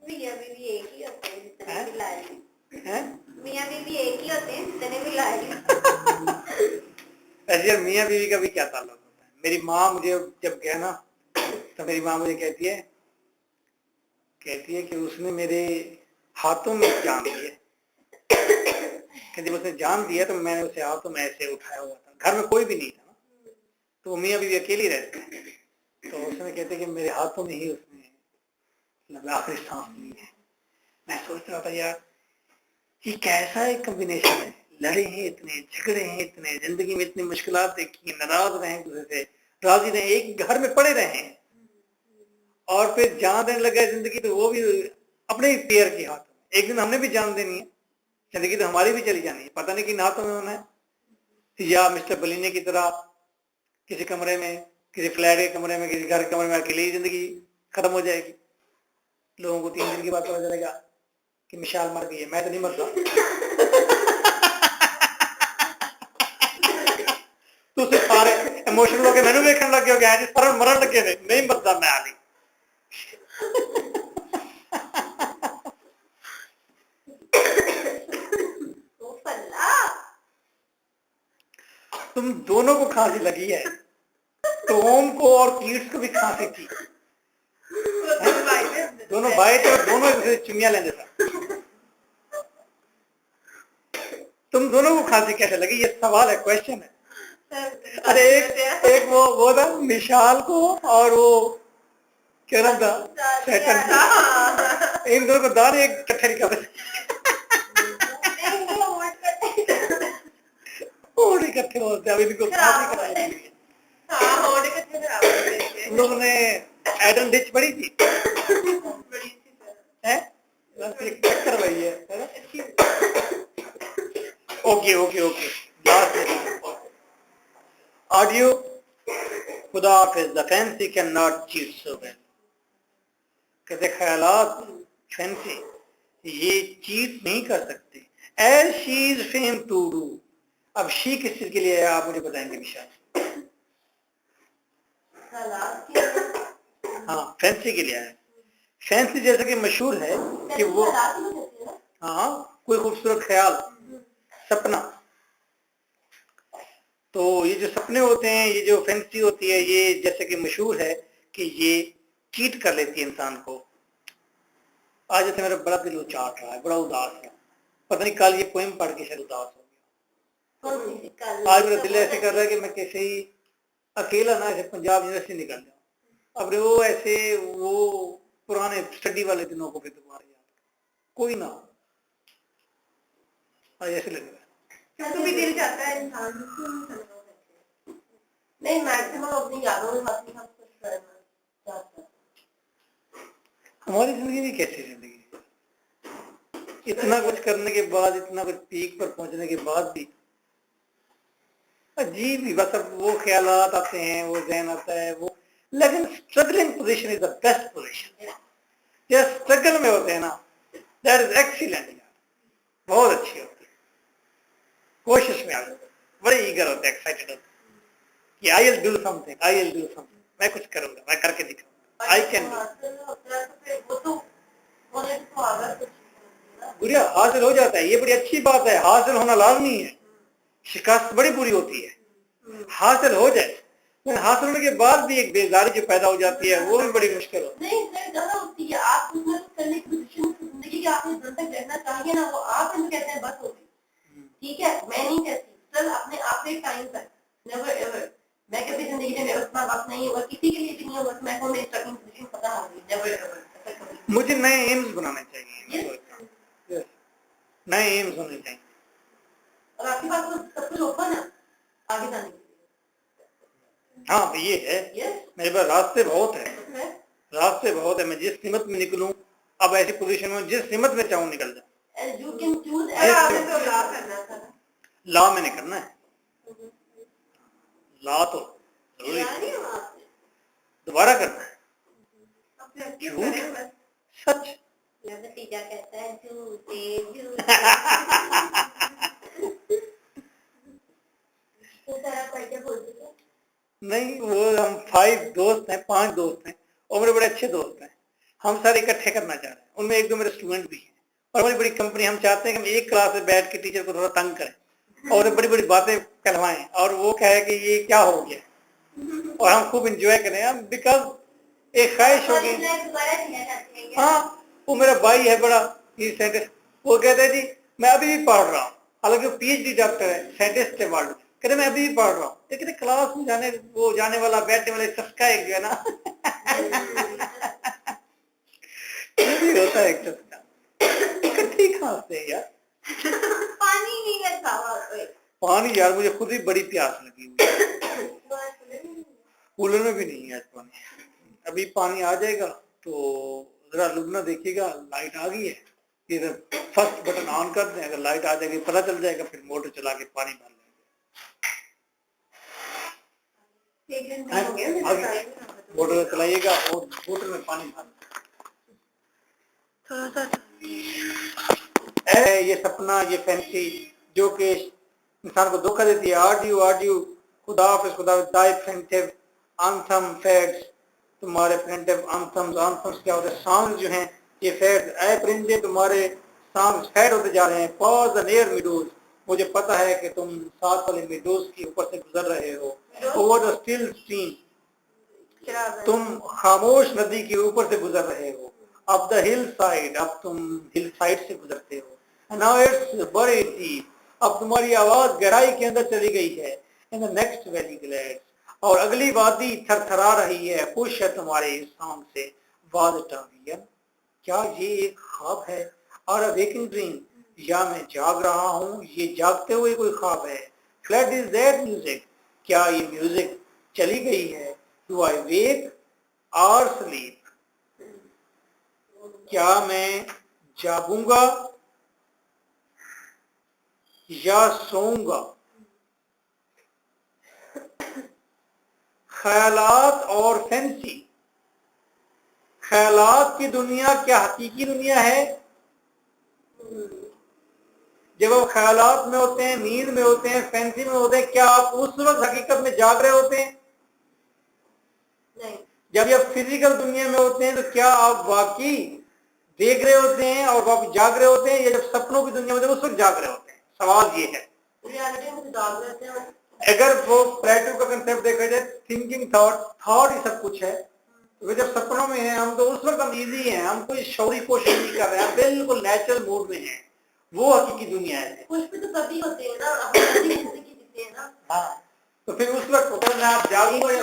मियां बीवी एक ही होते हैं जितने भी लाए हैं? मियां बीवी एक ही होते हैं जितने भी लाए ऐसे यार मियां बीवी का भी क्या ताल्लुक होता है। मेरी माँ मुझे जब गया ना तो मेरी माँ मुझे कहती है कि उसने मेरे हाथों में जान दिया। जब उसने जान दिया तो मैंने उसे हाथों में ऐसे उठाया हुआ था, घर में कोई भी नहीं था ना, तो वो मियां बीवी अकेली रहते हैं, तो उसने कहते कि मेरे हाथों में ही उसने आखिरी सांस ली है। मैं सोच रहा था यार ये कैसा एक कॉम्बिनेशन है, लड़े हैं इतने, झगड़े हैं इतने, जिंदगी में इतनी मुश्किलात देखी, नाराज रहे, दूसरे से राजी रहे, एक घर में पड़े रहे और फिर जान देने लगा जिंदगी, तो वो भी अपने ही पैर के हाथ में। एक दिन हमने भी जान देनी है, जिंदगी तो हमारी भी चली जानी है, पता नहीं किन हाथों में होना है। या मिस्टर बलीने की तरह किसी कमरे में, किसी फ्लैट के कमरे में, किसी घर के कमरे में अकेली जिंदगी खत्म हो जाएगी। लोगों को 3 दिन के बाद पता चलेगा कि मिशाल मर गई है। मैं तो नहीं मरता। तुम सारे इमोशनल होके मैंने देखने लग गया जी, सारे मरण लगे नहीं मरता मैं आली। तुम दोनों को खांसी लगी है, टॉम को और कीट्स को भी खांसी थी, दोनों भाई थे और दोनों एक दूसरे से चुनिया लेंगे था। तुम दोनों को खांसी कैसे लगी, ये सवाल है, क्वेश्चन है। अरे एक वो था मिशाल को और वो क्या नाम था, इन दोनों को दाने एक कट्ठे निकाले, और इकट्ठे होते, अब इनको खांसी कैसे लगी। तुम लोगों ने एडल डिच पढ़ी थी चक्कर वही है। ओके ऑडियो खुदा हाफिज़, the fancy can not cheat so well. कहते ख्यालात फैंसी ये चीट नहीं कर सकते, as she is fame to do. अब शी किस चीज के लिए है आप मुझे बताएंगे विशाल? हाँ फैंसी के लिए है। फैंसी जैसे कि मशहूर है कि वो हाँ कोई खूबसूरत ख्याल, सपना। तो ये जो सपने होते हैं, ये जो फैंसी होती है, ये जैसे कि मशहूर है कि ये चीट कर लेती है इंसान को। आज जैसे मेरा बड़ा दिल उचाट रहा है, बड़ा उदास है, पता नहीं कल ये पोएम पढ़ के शायद उदास हो गया। आज मेरा दिल ऐसे कर रहा है कि मैं कैसे ही अकेला ना ऐसे पंजाब यूनिवर्सिटी निकल जाऊं। अब वो ऐसे वो पुराने स्टडी वाले दिनों को भी दोबारा याद, कोई ना हो, आज ऐसे लग रहा है। तो भी दिल चाहता है इंसान नहीं, मैक्सिमम अपनी यादों में बाकी सब कुछ करना चाहता है। हमारी जिंदगी भी कैसी जिंदगी, इतना कुछ करने के बाद, इतना कुछ पीक पर पहुंचने के बाद भी अजीब ही, बस अब वो ख्यालात आते हैं, वो ज़हन आता है वो, लेकिन struggling position is the best position. जो स्ट्रगल में होते हैं ना, दैट इज एक्सीलेंट, बहुत अच्छी होती है। कोशिश में आते हैं, बड़े ईगर होते हैं, एक्साइटेड होते हैं कि I will do something, I will do something, मैं कुछ करूंगा, मैं करके दिखाऊंगा, आई कैन बुरा हासिल हो जाता है, ये बड़ी अच्छी बात है। हासिल होना लाजमी है, शिकस्त बड़ी बुरी होती है, हासिल हो जाए, लेकिन हासिल होने के बाद भी एक बेजारी जो पैदा हो जाती है वो भी बड़ी मुश्किल होती है। नहीं सर, ज्यादा होती है। आप उसमें कुछ करने की पोजीशन जिंदगी के आपने जब तक रहना चाहिए ना, वो आप हमें कहते हैं बस हो गई, ठीक है, मैं नहीं कहती सर, अपने आप एक टाइम तक, नेवर एवर। मैं कभी जिंदगी में मेरा उतना वक्त नहीं होगा, किसी के लिए भी नहीं होगा कि मैं मेरी स्ट्रगलिंग पोजीशन खत्म हो गई, नेवर एवर। मुझे नए एम्स बनाने चाहिए, नए एम्स होने चाहिए, और आपके पास तो सब कुछ ओपन है आगे जाने के लिए। हाँ ये है, मेरे पास रास्ते बहुत है, रास्ते बहुत है, मैं जिस सिमत में निकलूं, अब ऐसी पोजीशन में जिस सिमत में चाहूं निकल जाऊं। You can choose, आपने तो लॉ करना था, लॉ मैंने करना है, लॉ तो जरूरी है, दोबारा करना है, झूठ सच नतीजा कहता है झूठे झूठ। नहीं, वो हम 5 दोस्त हैं, 5 दोस्त हैं और मेरे बड़े अच्छे दोस्त हैं, हम सारे इकट्ठे करना चाह रहे हैं, उनमें एक दो मेरे स्टूडेंट भी हैं और बड़ी बड़ी कंपनी। हम चाहते हैं कि हम एक क्लास में बैठ के टीचर को थोड़ा तंग करें और बड़ी बड़ी बातें कहलवाएं और वो कहे कि ये क्या हो गया, और हम खूब इंजॉय करें, बिकॉज एक ख्वाहिश होगी। हाँ, वो मेरा भाई है बड़ा, वो कहता है जी मैं अभी भी पढ़ रहा हूँ, हालांकि वो PhD डॉक्टर है, साइंटिस्ट है वर्ल्ड, कहते मैं अभी भी पढ़ रहा हूँ, लेकिन क्लास में जाने वाला बैठने वाला चस्का एक जो है ना ये भी होता है एक चस्का, इकट्ठी खांसते हैं यार। पानी नहीं लगता पानी यार, मुझे खुद ही बड़ी प्यास लगी हुई, कूलर में भी नहीं है आज पानी। अभी पानी आ जाएगा तो जरा लुगना देखिएगा, लाइट आ गई है, फिर फर्स्ट बटन ऑन कर दें, अगर लाइट आ जाएगी पता चल जाएगा, फिर मोटर चला के पानी भर लेंगे। मोटर चलाइएगा और मोटर में पानी भर ये सपना, ये फैंसी जो कि इंसान को धोखा देती है। आर्ड्यू खुदा हाफिज़, दाई प्रिंटिव आंथम फैक्ट्स, तुम्हारे प्रिंटिव आंथम्स क्या होते हैं, सॉन्ग्स जो हैं ये फैक्ट्स, ऐ परिंदे तुम्हारे सॉन्ग्स फैड होते जा रहे हैं। पॉज द नियर मिडोज, मुझे पता है कि तुम साथ वाले मिडोज के ऊपर से गुजर रहे हो। ओवर द स्टिल स्ट्रीम, तुम खामोश नदी के ऊपर से गुजर रहे हो। अप द हिल साइड, अब तुम हिल साइड से गुजरते हो। नाउ इट्स वेरी डीप, अब तुम्हारी आवाज गहराई के अंदर चली गई है। In the next valley glad, और अगली वादी थरथरा रही है, खुश है तुम्हारे इस सॉन्ग से। वाज इट अ विजन, क्या ये एक ख्वाब है, और अ वेकिंग ड्रीम, या मैं जाग रहा हूँ, ये जागते हुए कोई ख्वाब है। फ्लड इज दैट म्यूजिक, क्या ये म्यूजिक चली गई है। डू आई वेक और स्लीप, क्या मैं जागूंगा या सोऊंगा। ख्यालात और फैंसी, ख्यालात की दुनिया क्या हकीकी दुनिया है। जब आप ख्यालात में होते हैं, नींद में होते हैं, फैंसी में होते हैं, क्या आप उस वक्त हकीकत में जाग रहे होते हैं? नहीं। जब आप फिजिकल दुनिया में होते हैं तो क्या आप वाकई देख रहे होते हैं और वाकई जाग रहे होते हैं, या जब सपनों की दुनिया में उस वक्त जाग रहे होते हैं? सवाल ये है। रियलिटी में जाग रहे हैं। अगर वो प्लेटो का कंसेप्ट देखा जाए, थिंकिंग थॉट ही सब कुछ है, तो जब सपनों में है हम, तो उस वक्त हम इजी हैं, हम कोई शौरी कोशिश नहीं कर रहे हैं, बिल्कुल नेचुरल मूड में हैं, वो हकीकी दुनिया है। कुछ भी तो कभी होते हैं ना, अपनी जिंदगी जीते हैं ना। हाँ, तो फिर उस वक्त आप जागूंगा या